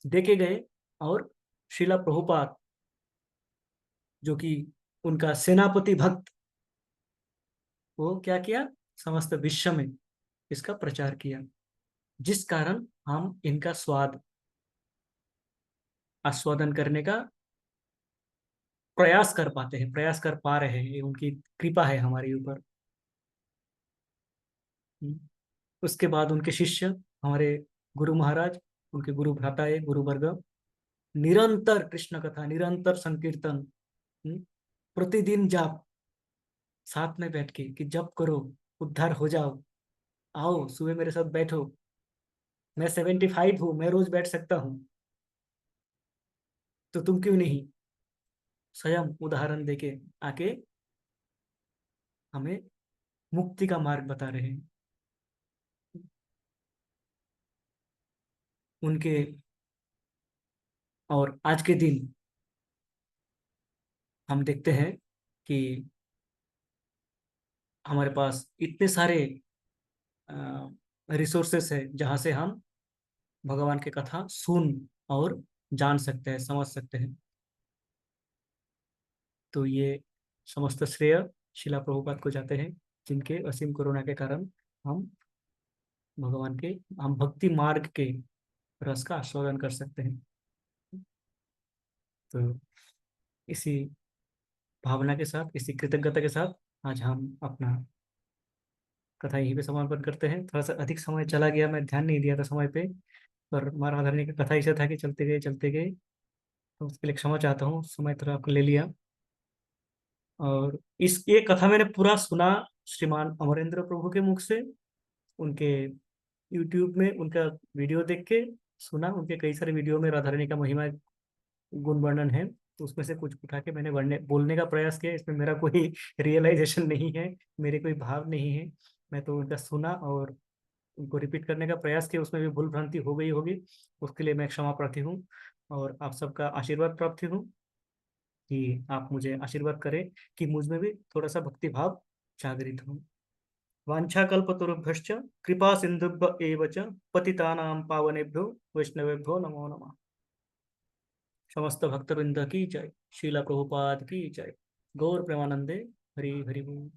देखे गए। और श्रीला प्रभुपाद, जो कि उनका सेनापति भक्त, वो क्या किया, समस्त विश्व में इसका प्रचार किया, जिस कारण हम इनका स्वाद आस्वादन करने का प्रयास कर पाते हैं, प्रयास कर पा रहे हैं। ये उनकी कृपा है हमारे ऊपर। उसके बाद उनके शिष्य, हमारे गुरु महाराज, उनके गुरु भ्राताए, गुरु वर्ग, निरंतर कृष्ण कथा, निरंतर संकीर्तन, प्रतिदिन जाप, साथ में बैठ के कि जप करो, उद्धार हो जाओ, आओ सुबह मेरे साथ बैठो, मैं 75 हूँ, मैं रोज बैठ सकता हूँ, तो तुम क्यों नहीं। स्वयं उदाहरण देके आके हमें मुक्ति का मार्ग बता रहे हैं। उनके और आज के दिन हम देखते हैं कि हमारे पास इतने सारे रिसोर्सेस है, जहाँ से हम भगवान की कथा सुन और जान सकते हैं, समझ सकते हैं। तो ये समस्त श्रेय शिला प्रभुपाद को जाते हैं, जिनके असीम करुणा के कारण हम हम भक्ति मार्ग के रस का आस्वादन कर सकते हैं। तो इसी भावना के साथ, इसी कृतज्ञता के साथ आज हम अपना कथा यहीं पे समापन करते हैं। थोड़ा सा अधिक समय चला गया, मैं ध्यान नहीं दिया था समय पे, पर महाराज धरने की कथा ऐसा था कि चलते गए, तो उसके लिए क्षमा चाहता हूँ, समय थोड़ा आपको ले लिया। और इस ये कथा मैंने पूरा सुना श्रीमान अमरेंद्र प्रभु के मुख से, उनके यूट्यूब में उनका वीडियो देख के सुना। उनके कई सारे वीडियो में राधा रानी का महिमा गुण वर्णन है, तो उसमें से कुछ उठा के मैंने बोलने का प्रयास किया। इसमें मेरा कोई रियलाइजेशन नहीं है, मेरे कोई भाव नहीं है, मैं तो उनका सुना और उनको रिपीट करने का प्रयास किया। उसमें भी भूल भ्रांति हो गई होगी, उसके लिए मैं क्षमा प्रार्थी हूँ। और आप सबका आशीर्वाद प्रार्थी हूँ कि आप मुझे आशीर्वाद करें कि मुझ में भी थोड़ा सा भक्ति भाव जागृत हो। वाञ्छाकल्पतरुभ्यश्च कृपा सिन्धुभ्य एव च पतितानां पावनेभ्यो वैष्णवेभ्यो नमो नमः। समस्त भक्तवृंद की जय, शीला प्रभुपाद की जय, गौर प्रेमानंदे, हरि हरि बोल।